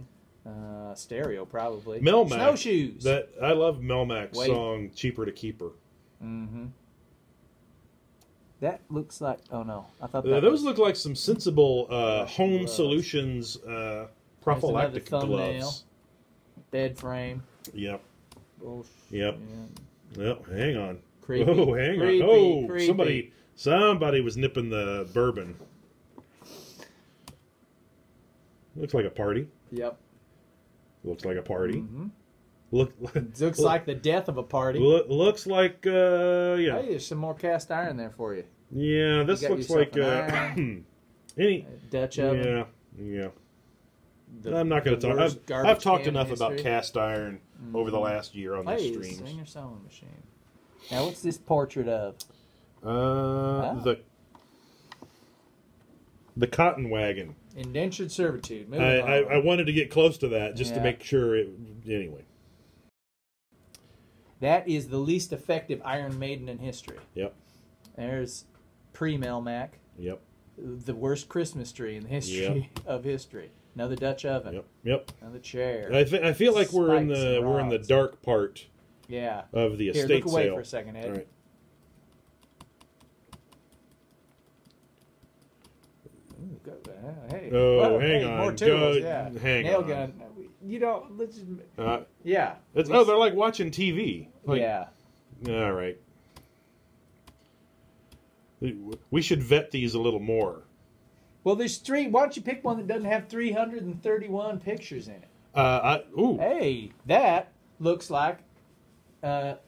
B: Stereo probably.
A: Melmac.
B: Snowshoes.
A: I love Melmac's song "Cheaper to Keep Her."
B: Mm-hmm. That looks like. Oh no, I thought
A: those look like some sensible home gloves. Solutions prophylactic gloves.
B: Bed frame.
A: Yep.
B: Oh,
A: yep. Yep. Hang on.
B: Creepy.
A: Oh, hang on. Oh, creepy. Somebody was nipping the bourbon. Looks like a party.
B: Yep.
A: Looks like a party.
B: Mm-hmm.
A: Looks
B: like the death of a party.
A: Looks like yeah.
B: Hey, there's some more cast iron there for you.
A: Yeah, this looks like any
B: Dutch oven.
A: Yeah. I'm not going to talk. I've talked enough about cast iron over the last year on this stream.
B: Singer sewing machine. Now, what's this portrait of?
A: The cotton wagon.
B: Indentured servitude.
A: I wanted to get close to that just to make sure it. Anyway.
B: That is the least effective Iron Maiden in history.
A: Yep.
B: There's pre-Melmac.
A: Yep.
B: The worst Christmas tree in the history of history. Another Dutch oven.
A: Yep.
B: Another chair.
A: I feel like we're in the dark part.
B: Yeah.
A: Of the estate
B: Here, look away
A: sale.
B: for a second, Ed.
A: All right.
B: Hey.
A: Oh, hang on.
B: More tools, yeah.
A: Hang
B: Nail
A: on.
B: gun. You know, let's just...
A: yeah. They're like watching TV.
B: Yeah.
A: All right. We should vet these a little more.
B: Well, there's three. Why don't you pick one that doesn't have 331 pictures in it?
A: Ooh.
B: Hey, that looks like the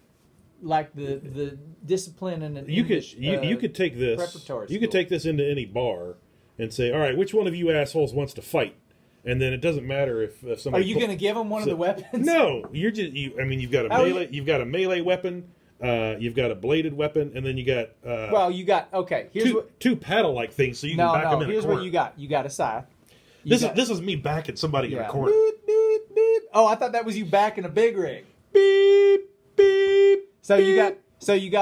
B: discipline in an
A: you
B: English,
A: you could take this.
B: Preparatory
A: You could
B: school.
A: take this into any bar and say, "All right, which one of you assholes wants to fight?" And then it doesn't matter if somebody.
B: Are you going to give them one of the weapons?
A: No, you're just. You've got a melee. You've got a melee weapon. You've got a bladed weapon, and then you got.
B: Well, you got Here's
A: two paddle-like things, so you can back them in a corner.
B: Here's what you got. You got a scythe.
A: This is me backing somebody in a corner.
B: Beep, beep, beep. Oh, I thought that was you backing a big rig.
A: Beep beep.
B: So you got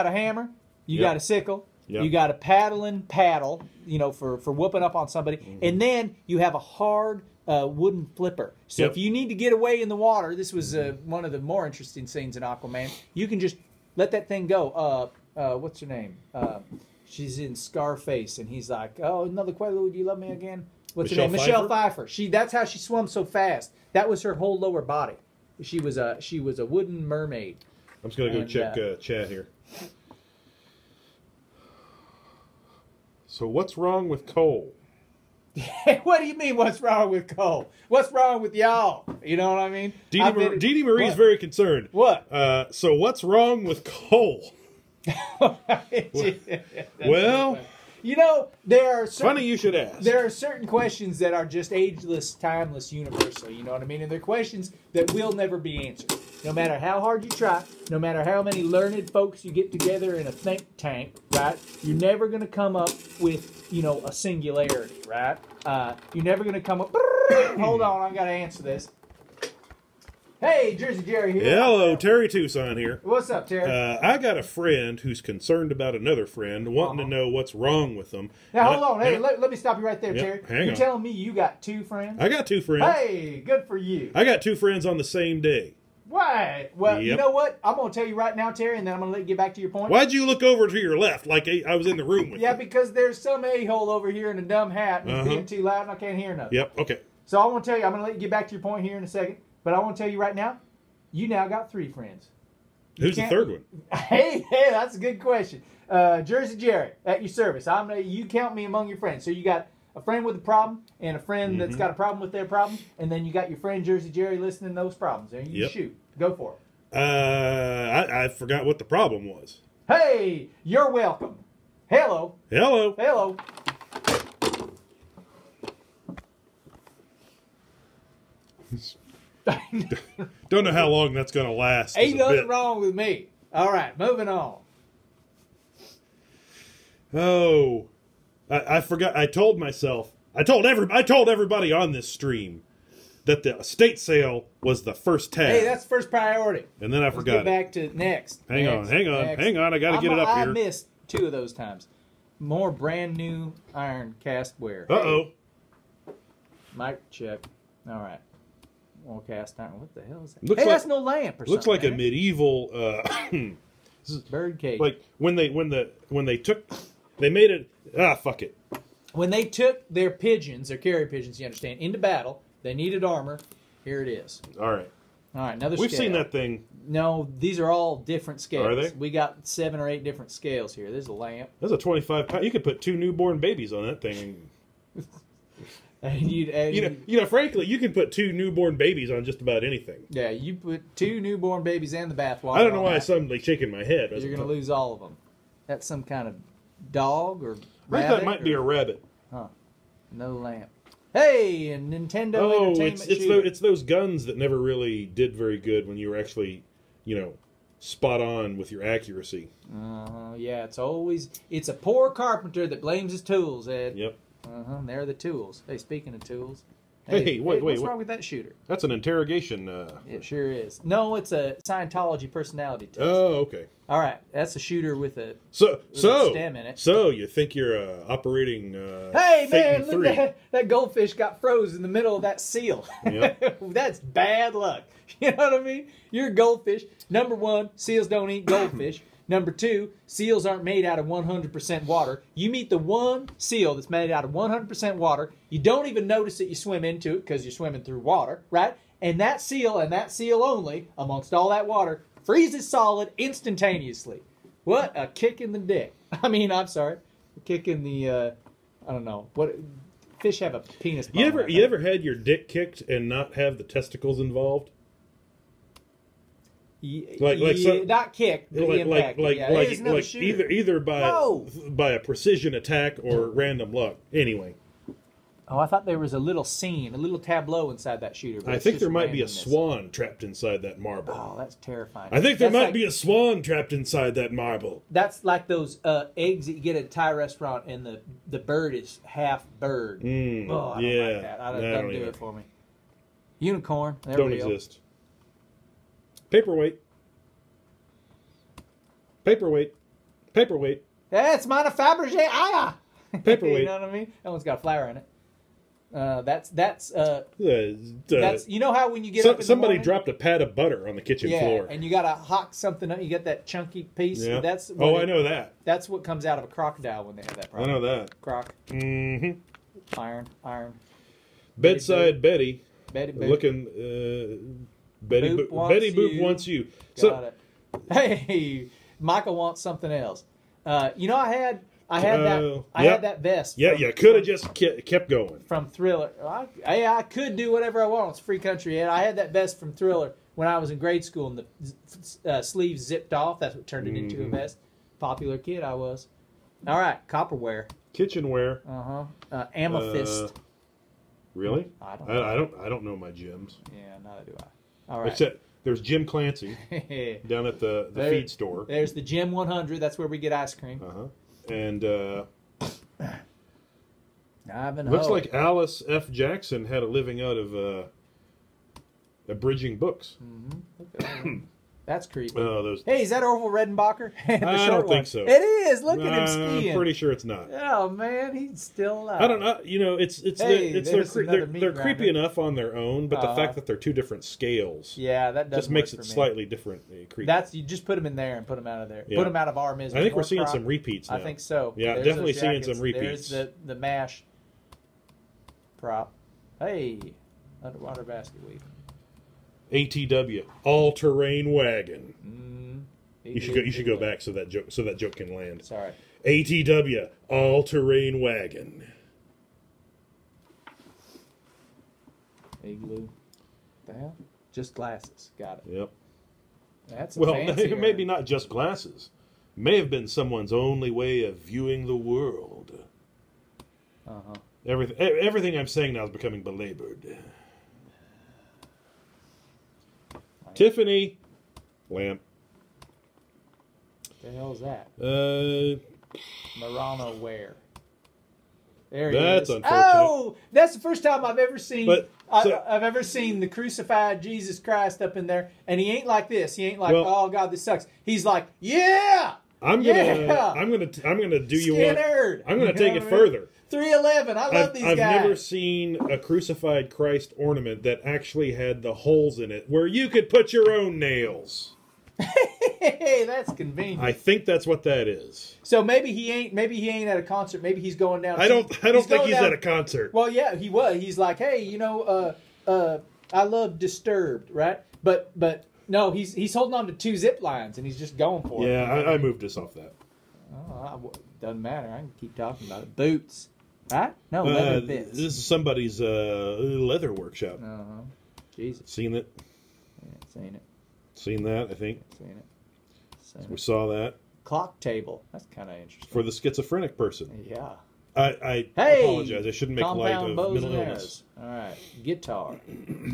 B: a hammer. You got a sickle.
A: Yep.
B: You got a paddle. For whooping up on somebody, and then you have a hard wooden flipper. So if you need to get away in the water, this was one of the more interesting scenes in Aquaman. You can just let that thing go. What's her name? She's in Scarface, and he's like, "Oh, another Quaalude, you love me again." What's her name? Michelle Pfeiffer. That's how she swam so fast. That was her whole lower body. She was a wooden mermaid.
A: I'm just gonna go check chat here. So what's wrong with Cole?
B: What do you mean, what's wrong with Cole? What's wrong with y'all? You know what I mean?
A: Dee Dee Marie's very concerned.
B: What?
A: So what's wrong with Cole? Well...
B: there are certain,
A: funny you should ask.
B: There are certain questions that are just ageless, timeless, universal. You know what I mean? And they're questions that will never be answered. No matter how hard you try, no matter how many learned folks you get together in a think tank, right? You're never going to come up with, a singularity, right? You're never going to come up... Hold on, I've got to answer this. Hey, Jersey Jerry here.
A: Yeah, hello, Terry Tucson here.
B: What's up, Terry?
A: I got a friend who's concerned about another friend, wanting to know what's wrong with them.
B: Now, hold on. Hey, let me stop you right there, Terry. You're telling me you got two friends?
A: I got two friends.
B: Hey, good for you.
A: I got two friends on the same day.
B: Why? Well, you know what? I'm going to tell you right now, Terry, and then I'm going to let you get back to your point.
A: Why'd you look over to your left like I was in the room with you?
B: Yeah, because there's some a-hole over here in a dumb hat, and he's being too loud, and I can't hear nothing.
A: Yep, okay.
B: So I want to tell you, I'm going to let you get back to your point here in a second, but I want to tell you right now, you now got three friends.
A: Who's the third one?
B: Hey, that's a good question. Jersey Jerry, at your service. You count me among your friends. So you got a friend with a problem and a friend that's got a problem with their problem, and then you got your friend Jersey Jerry listening to those problems. And you shoot. Go for it.
A: I forgot what the problem was.
B: Hey, you're welcome. Hello.
A: Hello.
B: Hello.
A: Don't know how long that's going to last.
B: Ain't nothing wrong with me. All right, moving on.
A: Oh, I forgot. I told everybody on this stream that the estate sale was the first tab.
B: Hey, that's first priority.
A: And then I forgot.
B: Get back to next.
A: Hang on. I got to get it up here.
B: I missed two of those times. More brand new iron castware.
A: Uh-oh.
B: Hey. Mic check. All right. More cast iron. What the hell is that?
A: Looks
B: that's no lamp or something.
A: Looks like a medieval
B: bird cage.
A: Like when they made it. Fuck it.
B: When they took their pigeons, their carrier pigeons, you understand, into battle, they needed armor. Here it is.
A: All right.
B: Another
A: We've
B: scale.
A: seen that thing.
B: No, these are all different scales.
A: Are they?
B: We got 7 or 8 different scales here. There's a lamp.
A: That's a 25 pound. You could put 2 newborn babies on that thing. Frankly, you can put 2 newborn babies on just about anything.
B: Yeah, you put 2 newborn babies and the bathwater.
A: I don't know why I'm suddenly shaking my head.
B: You're going to lose all of them. That's some kind of dog or rabbit.
A: I think that might be a rabbit.
B: Huh. No lamp. Hey, a Nintendo Entertainment shooter.
A: It's those guns that never really did very good when you were actually, spot on with your accuracy.
B: Yeah, it's a poor carpenter that blames his tools, Ed.
A: Yep.
B: They're the tools. Hey, speaking of tools.
A: Wait.
B: What's wrong with that shooter?
A: That's an interrogation.
B: It sure is. No, it's a Scientology personality test.
A: Oh, okay.
B: All right, that's a shooter with a
A: stem
B: in it.
A: So you think you're operating?
B: Hey man, look, that goldfish got froze in the middle of that seal.
A: Yep.
B: That's bad luck. You know what I mean? You're a goldfish. Number 1, seals don't eat goldfish. Number 2, seals aren't made out of 100% water. You meet the one seal that's made out of 100% water. You don't even notice that you swim into it because you're swimming through water, right? And that seal only, amongst all that water, freezes solid instantaneously. What a kick in the dick. I'm sorry. A kick in the, I don't know. What fish have a penis bone?
A: You ever had your dick kicked and not have the testicles involved?
B: Not kicked, but impacted.
A: Either by a precision attack or random luck. Anyway.
B: Oh, I thought there was a little scene, a little tableau inside that shooter.
A: I think there might be a swan trapped inside that marble.
B: Oh, that's terrifying.
A: I think there might be a swan trapped inside that marble.
B: That's like those eggs that you get at a Thai restaurant, and the bird is half bird. I don't like that. Doesn't do it for me. Unicorn.
A: Don't exist. Paperweight.
B: That's mine a Fabergé.
A: Paperweight.
B: You know what I mean? That one's got a flower in it. That's you know how when you get up in the
A: somebody
B: morning,
A: dropped a pat of butter on the kitchen floor,
B: and you got to hock something up. You get that chunky piece.
A: Yeah.
B: I
A: know that.
B: That's what comes out of a crocodile when they have that problem.
A: I know that.
B: Croc.
A: Mm-hmm.
B: Iron.
A: Bedside Betty.
B: Betty Boop.
A: Looking. Betty Boop wants you.
B: Got it. Hey, Michael wants something else. I had that vest.
A: Yeah, you could have just kept going.
B: From Thriller. I could do whatever I want. It's free country. And I had that vest from Thriller when I was in grade school, and the sleeves zipped off. That's what turned it into a vest. Popular kid I was. All right, copperware.
A: Kitchenware.
B: Amethyst.
A: Really?
B: I
A: don't know my gyms.
B: Yeah, neither do I. All right.
A: Except there's Jim Clancy down at the feed store.
B: There's the Jim 100. That's where we get ice cream.
A: And
B: looks
A: like Alice F. Jackson had a living out of abridging books.
B: Mm-hmm. That's creepy.
A: Hey,
B: is that Orville Redenbacher?
A: I don't think so.
B: It is. Look at him skiing.
A: I'm pretty sure it's not.
B: Oh man, he's still alive.
A: I don't know. They're creepy enough on their own, but the fact that they're 2 different scales,
B: that
A: just makes it slightly different. Creepy.
B: You just put them in there and put them out of there.
A: Yeah.
B: Put them out of our misery.
A: I think we're seeing some repeats now.
B: I think so.
A: Yeah,
B: there's
A: definitely seeing some repeats.
B: There's the MASH prop. Hey, underwater basket weave.
A: ATW, all-terrain wagon.
B: You
A: should go back so that joke can land.
B: Sorry.
A: ATW, all-terrain wagon.
B: Igloo. The hell? Just glasses. Got it.
A: Yep.
B: That's
A: maybe not just glasses. May have been someone's only way of viewing the world. Everything I'm saying now is becoming belabored. Tiffany lamp.
B: The hell is that?
A: Murano
B: ware. There he
A: that's
B: is.
A: Unfortunate.
B: Oh, that's the first time I've ever seen. I've ever seen the crucified Jesus Christ up in there, and he ain't like this. He ain't like, oh God, this sucks. He's like, yeah.
A: I'm gonna do you one. I'm gonna take it further.
B: 311. I love these guys.
A: I've never seen a crucified Christ ornament that actually had the holes in it where you could put your own nails.
B: Hey, that's convenient.
A: I think that's what that is.
B: So maybe he ain't at a concert. Maybe he's going down.
A: I don't think he's at a concert.
B: Well, yeah, he was. He's like, hey, I love Disturbed, right? But no, he's holding on to 2 zip lines and he's just going for it.
A: Yeah, I moved us off that.
B: Oh, doesn't matter. I can keep talking about it. Boots. Right? No, leather bits.
A: This is somebody's leather workshop.
B: Uh-huh. Jesus.
A: Seen it?
B: Yeah, seen it.
A: Seen that, I think.
B: Seen it. Seen
A: We
B: it.
A: saw that.
B: Clock table. That's kind of interesting.
A: For the schizophrenic person.
B: Yeah.
A: I
B: Hey!
A: apologize. I shouldn't make light
B: Compound
A: of
B: bows
A: mental
B: and
A: illness.
B: arrows. All right. Guitar.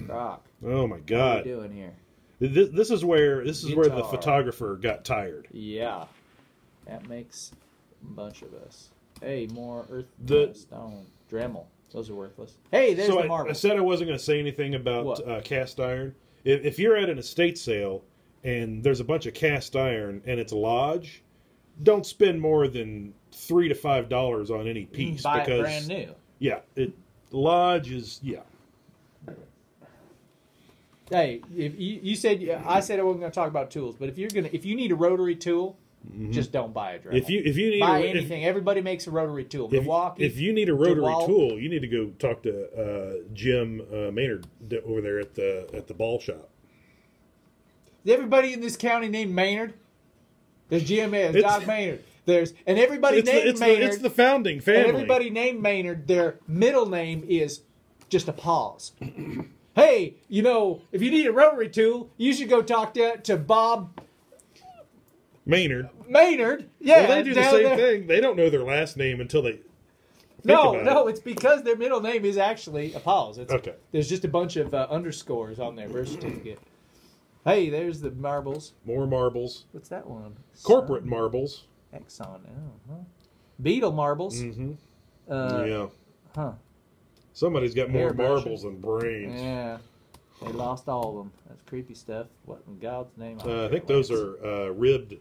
B: Rock.
A: Oh my
B: What are
A: God!
B: you doing here?
A: This is where the
B: Guitar.
A: photographer got tired.
B: Yeah. That makes a bunch of us. Hey, more earth stone. Dremel. Those are worthless. Hey, there's the marble.
A: I said I wasn't going to say anything about cast iron. If you're at an estate sale and there's a bunch of cast iron and it's a lodge, don't spend more than $3 to $5 on any piece.
B: Buy
A: because
B: it brand new.
A: Yeah, lodge is
B: Hey, if you said I said I wasn't going to talk about tools, but if you need a rotary tool, just don't buy a Dremel.
A: If you need
B: buy anything, everybody makes a rotary tool. Milwaukee.
A: If you need a rotary
B: DeWalt.
A: tool, you need to go talk to Jim Maynard over there at the ball shop.
B: Is everybody in this county named Maynard? There's Jim Doc Maynard. And everybody named Maynard.
A: It's the founding family.
B: And everybody named Maynard, their middle name is just a pause. Hey, if you need a rotary tool, you should go talk to Bob
A: Maynard.
B: Yeah,
A: Well, they do the same thing. They don't know their last name until they
B: No, it's because their middle name is actually a pause.
A: Okay.
B: There's just a bunch of underscores on their birth certificate. Hey, there's the marbles.
A: More marbles.
B: What's that one?
A: Corporate marbles.
B: Exxon. Beetle marbles.
A: Mm-hmm.
B: Yeah. Huh.
A: Somebody's got more
B: Hair
A: marbles than brains.
B: Yeah. They lost all of them. That's creepy stuff. What in God's name?
A: I think those are ribbed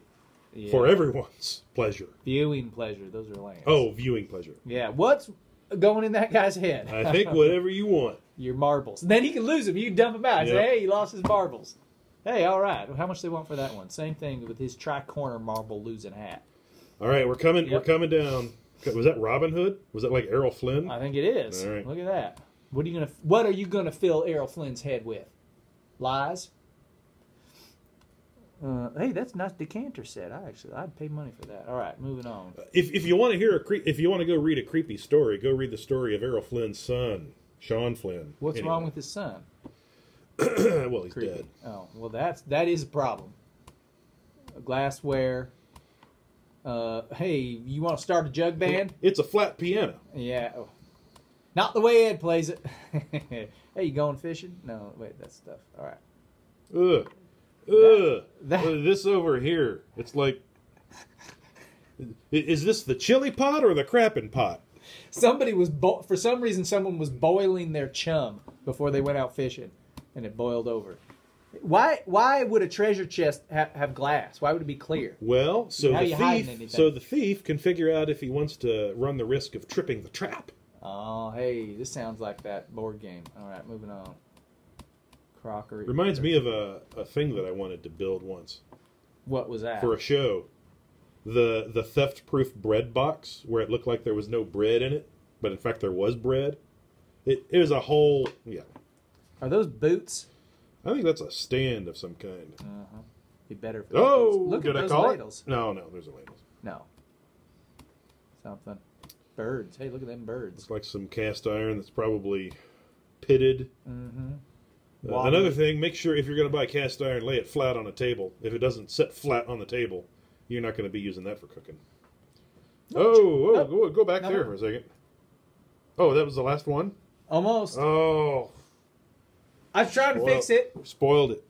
A: for everyone's pleasure.
B: Viewing pleasure. Those are lambs.
A: Oh, viewing pleasure.
B: Yeah. What's going in that guy's head?
A: I think whatever you want.
B: Your marbles. And then he can lose them. You can dump them out. Say, hey, he lost his marbles. Hey, all right. How much they want for that one? Same thing with his tri-corner marble losing hat.
A: All right, we're coming.
B: Yep.
A: We're coming down. Was that Robin Hood? Was that like Errol Flynn?
B: I think it is.
A: All right.
B: Look at that. What are you gonna fill Errol Flynn's head with? Lies. Hey, that's a nice decanter set. I'd pay money for that. All right, moving on.
A: If you want to hear if you want to go read a creepy story, go read the story of Errol Flynn's son, Sean Flynn.
B: What's wrong with his son?
A: Well, he's dead.
B: Oh, well, that is a problem. Glassware. Hey, you want to start a jug band?
A: It's a flat piano.
B: Yeah. Oh. Not the way Ed plays it. Hey, you going fishing? No, wait, that's stuff. All right.
A: This over here. It's like, is this the chili pot or the crapping pot?
B: Somebody was for some reason someone was boiling their chum before they went out fishing, and it boiled over. Why would a treasure chest have glass? Why would it be clear?
A: Well, so
B: How you hiding anything?
A: the thief can figure out if he wants to run the risk of tripping the trap.
B: Oh, hey, this sounds like that board game. All right, moving on. Crockery.
A: Reminds me of a thing that I wanted to build once.
B: What was that?
A: For a show. The theft-proof bread box, where it looked like there was no bread in it, but in fact there was bread. It was a whole, yeah.
B: Are those boots?
A: I think that's a stand of some kind.
B: Uh-huh. Be better for
A: Look
B: at
A: did I
B: those
A: call
B: ladles.
A: it? No, there's a ladles.
B: No. Something. Birds. Hey, look at them birds.
A: It's like some cast iron that's probably pitted.
B: Mm-hmm.
A: Another thing, make sure if you're going to buy cast iron, lay it flat on a table. If it doesn't sit flat on the table, you're not going to be using that for cooking. Go back there for a second. Oh, that was the last one?
B: Almost.
A: Oh.
B: I was trying to fix it.
A: Spoiled it.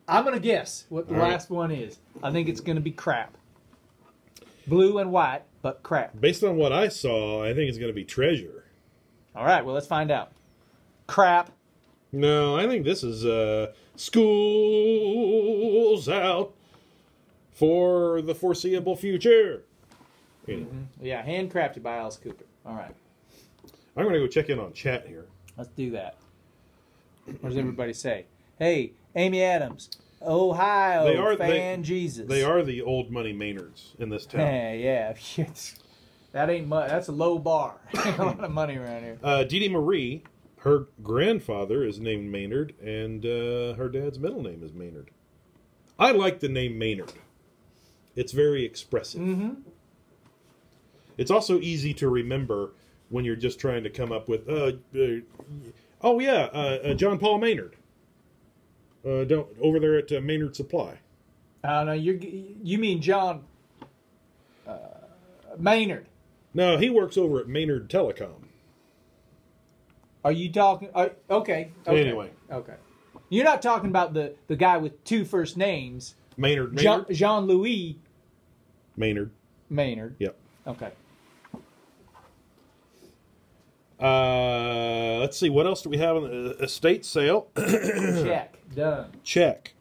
B: I'm going to guess what the last one is. I think it's going to be crap. Blue and white, but crap.
A: Based on what I saw, I think it's going to be treasure.
B: All right, well, let's find out. Crap.
A: No, I think this is school's out for the foreseeable future. Anyway.
B: Mm-hmm. Yeah, handcrafted by Alice Cooper. All right.
A: I'm going to go check in on chat here.
B: Let's do that. What does everybody say? Hey, Amy Adams, Ohio, Jesus.
A: They are the old money Maynards in this town.
B: Yeah. That ain't much. That's a low bar. A lot of money around here.
A: Dee Dee Marie, her grandfather is named Maynard, and her dad's middle name is Maynard. I like the name Maynard. It's very expressive.
B: Mm-hmm.
A: It's also easy to remember when you're just trying to come up with, John Paul Maynard. Over there at Maynard Supply.
B: No, you mean John Maynard.
A: No, he works over at Maynard Telecom.
B: Are you talking? Okay.
A: Anyway.
B: Okay. You're not talking about the guy with two first names.
A: Maynard.
B: Jean-Louis
A: Maynard.
B: Yep. Okay.
A: Let's see. What else do we have on the estate sale?
B: Check. Done.
A: Check.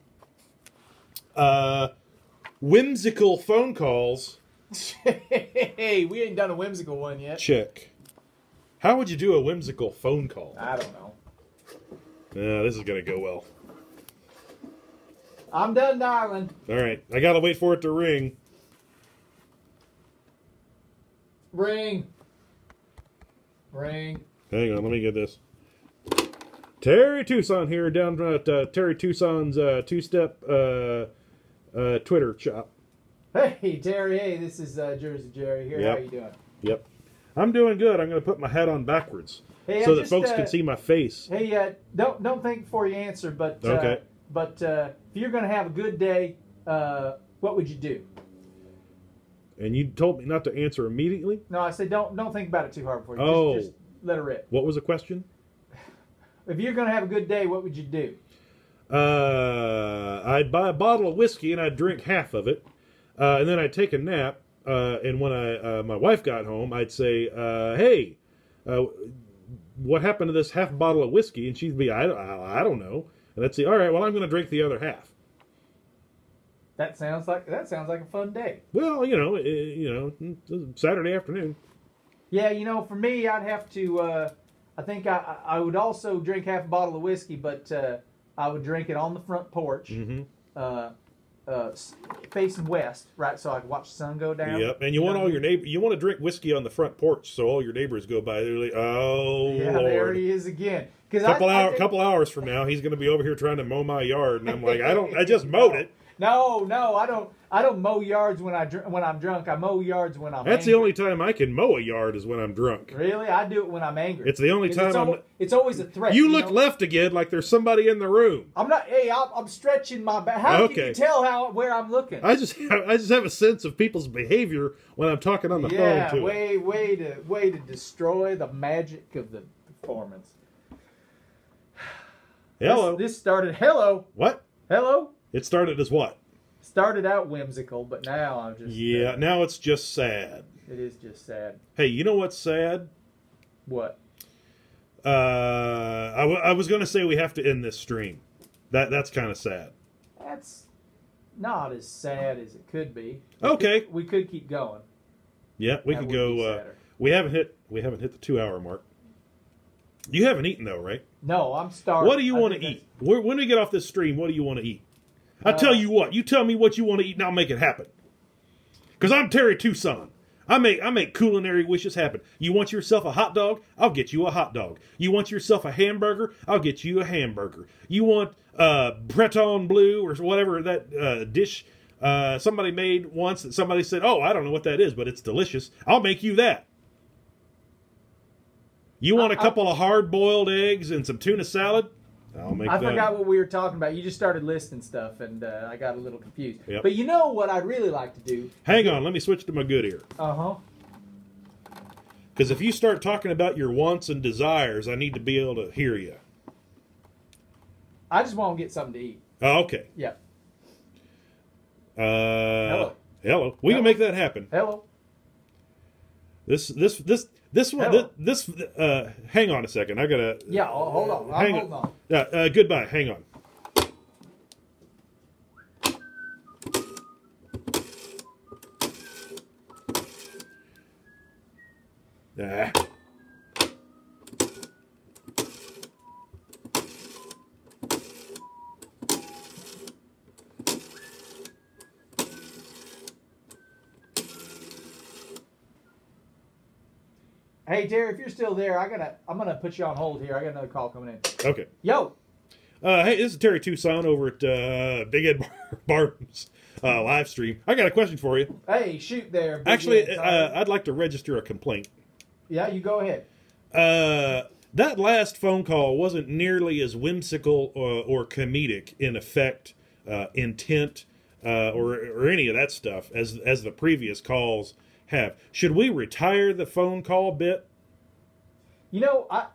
A: Whimsical phone calls.
B: Hey, we ain't done a whimsical one yet.
A: Check. How would you do a whimsical phone call?
B: I don't know.
A: This is going to go well.
B: I'm done, darling.
A: All right. I got to wait for it to ring.
B: Ring.
A: Hang on. Let me get this. Terry Tucson here down at Terry Tucson's two-step Twitter shop.
B: Hey, Terry. Hey, this is Jersey Jerry here.
A: Yep.
B: How you doing?
A: Yep. I'm doing good. I'm going to put my hat on backwards
B: hey,
A: so that folks can see my face.
B: Hey, don't think before you answer, but
A: okay.
B: But if you're going to have a good day, what would you do?
A: And you told me not to answer immediately?
B: No, I said don't think about it too hard before you just let it rip.
A: What was the question?
B: If you're going to have a good day, what would you do?
A: I'd buy a bottle of whiskey and I'd drink half of it, and then I'd take a nap. And when my wife got home, I'd say, "Hey, what happened to this half bottle of whiskey?" And she'd be, "I don't know." And I'd say, "All right, well, I'm going to drink the other half."
B: That sounds like a fun day.
A: Well, Saturday afternoon.
B: Yeah, for me, I'd have to. I think I would also drink half a bottle of whiskey, but I would drink it on the front porch, facing west, right, so I could watch the sun go down.
A: Yep, and you want all your neighbor. You want to drink whiskey on the front porch, so all your neighbors go by. They're like, "Oh,
B: yeah,
A: Lord.
B: There he is again."
A: Couple hours from now, he's going to be over here trying to mow my yard, and I'm like, I just mowed it.
B: No, I don't mow yards when I'm drunk. I mow yards when I'm
A: That's
B: angry.
A: the only time I can mow a yard is when I'm drunk.
B: Really? I do it when I'm angry.
A: It's the only time
B: it's always a threat.
A: You look left again like there's somebody in the room.
B: I'm not. Hey, I'm stretching my back. How can you tell where I'm looking?
A: I just have a sense of people's behavior when I'm talking on the phone to them.
B: way to destroy the magic of the performance.
A: Hello.
B: This started. Hello.
A: What?
B: Hello.
A: It started as what?
B: Started out whimsical, but now I'm just...
A: Yeah, now it's just sad.
B: It is just sad.
A: Hey, you know what's sad?
B: What?
A: I was going to say we have to end this stream. That's kind of sad.
B: That's not as sad as it could be.
A: Okay.
B: We could keep going.
A: Yeah, we could go... we haven't hit the 2-hour mark. You haven't eaten, though, right?
B: No, I'm starving.
A: What do you want to eat? When we get off this stream, what do you want to eat? I tell you what. You tell me what you want to eat, and I'll make it happen. Because I'm Terry Tucson. I make culinary wishes happen. You want yourself a hot dog? I'll get you a hot dog. You want yourself a hamburger? I'll get you a hamburger. You want Breton Bleu or whatever that dish somebody made once that somebody said, "Oh, I don't know what that is, but it's delicious." I'll make you that. You want a couple of hard-boiled eggs and some tuna salad? I'll make that.
B: I forgot what we were talking about. You just started listing stuff, and I got a little confused.
A: Yep.
B: But you know what I'd really like to do?
A: Hang on. Let me switch to my good ear.
B: Uh-huh.
A: Because if you start talking about your wants and desires, I need to be able to hear you.
B: I just want to get something to eat.
A: Oh, okay.
B: Yeah.
A: Hello. We can make that happen.
B: Hello.
A: This one.
B: Hello.
A: This. Hang on a second. I gotta.
B: Yeah. Hold on. I'm holding on.
A: Yeah. Goodbye. Hang on. Ah.
B: Hey Terry, if you're still there, I'm gonna put you on hold here. I got another call coming in.
A: Okay.
B: Yo.
A: Hey, this is Terry Tucson over at Big Ed Barnes live stream. I got a question for you.
B: Hey, shoot there.
A: Actually, I'd like to register a complaint.
B: Yeah, you go ahead.
A: That last phone call wasn't nearly as whimsical or comedic in effect, intent, or any of that stuff as the previous calls have. Should we retire the phone call bit?
B: You know, I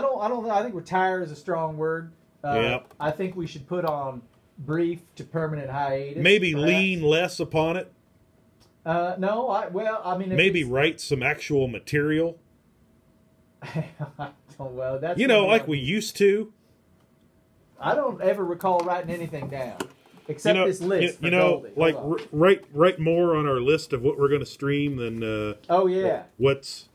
B: don't. I think retire is a strong word.
A: Yeah.
B: I think we should put on brief to permanent hiatus.
A: Maybe
B: perhaps.
A: lean less upon it.
B: No, I mean,
A: Maybe write some actual material.
B: well, that's
A: like we used to.
B: I don't ever recall writing anything down except this list.
A: Like write more on our list of what we're going to stream than.
B: Oh yeah.
A: What's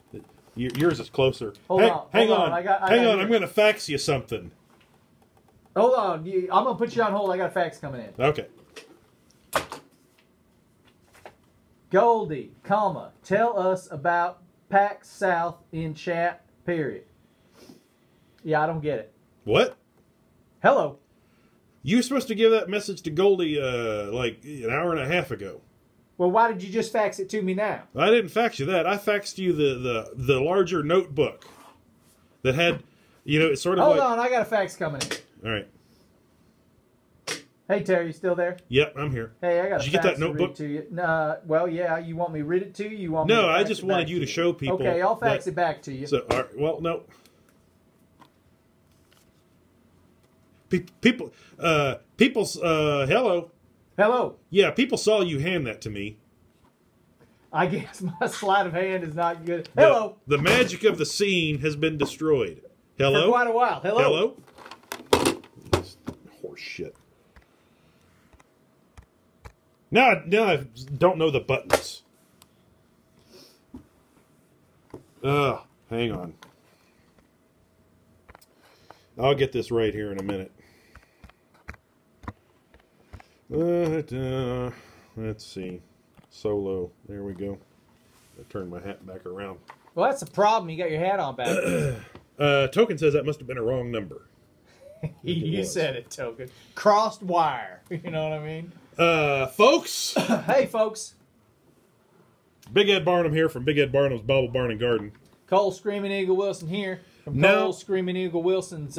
A: yours is closer.
B: Hang on.
A: I'm going to fax you something.
B: Hold on. I'm going to put you on hold. I got a fax coming in.
A: Okay.
B: Goldie, tell us about PAX South in chat, period. Yeah, I don't get it.
A: What?
B: Hello.
A: You were supposed to give that message to Goldie like an hour and a half ago.
B: Well, why did you just fax it to me now?
A: I didn't fax you that. I faxed you the larger notebook that had, it's sort of
B: Hold on, I got a fax coming in.
A: All right.
B: Hey, Terry, you still there?
A: Yep, I'm here.
B: Hey, I got a
A: Did you
B: fax
A: get that notebook?
B: to read to you. Well, yeah, you want me to read it to you? You want me
A: No,
B: to
A: I
B: fax
A: just
B: it
A: wanted
B: back
A: you to show people.
B: Okay, I'll fax it back to you.
A: So, well, no. People, hello.
B: Hello.
A: Yeah, people saw you hand that to me.
B: I guess my sleight of hand is not good. Hello.
A: The magic of the scene has been destroyed. Hello?
B: For quite a while. Hello.
A: Horse shit. Now I don't know the buttons. Hang on. I'll get this right here in a minute. Let's see. Solo. There we go. I turned my hat back around.
B: Well, that's the problem. You got your hat on back.
A: Token says that must have been a wrong number.
B: You said it, Token. Crossed wire. You know what I mean?
A: Folks.
B: Hey, folks.
A: Big Ed Barnum here from Big Ed Barnum's Bobble Barn and Garden.
B: Cole Screaming Eagle Wilson here from Cole Screaming Eagle Wilson's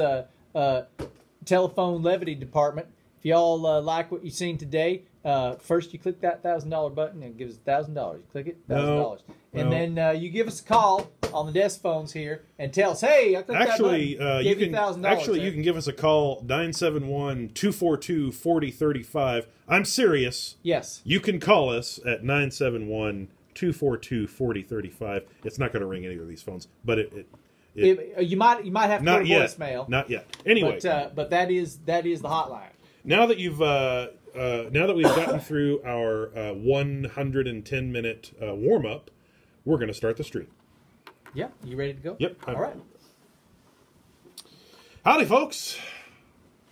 B: telephone levity department. If y'all like what you've seen today, first you click that $1,000 button and it gives us $1,000. You click it, $1,000. And then you give us a call on the desk phones here and tell us, hey, I clicked that button.
A: You can $1,000. You can give us a call 971-242-4035. I'm serious.
B: Yes.
A: You can call us at 971-242-4035. It's not going to ring any of these phones, but
B: you might have to go to voicemail.
A: Not yet. Anyway,
B: but that is the hotline.
A: Now that you've now that we've gotten through our 110-minute warm up, we're going to start the stream.
B: Yeah, you ready to go?
A: Yep.
B: All right.
A: Howdy, folks.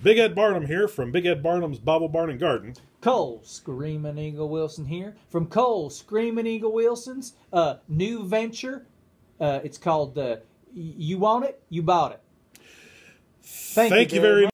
A: Big Ed Barnum here from Big Ed Barnum's Bobble Barn and Garden.
B: Cole Screaming Eagle Wilson here from Cole Screaming Eagle Wilson's new venture. It's called You Want It, You Bought It. Thank you very much.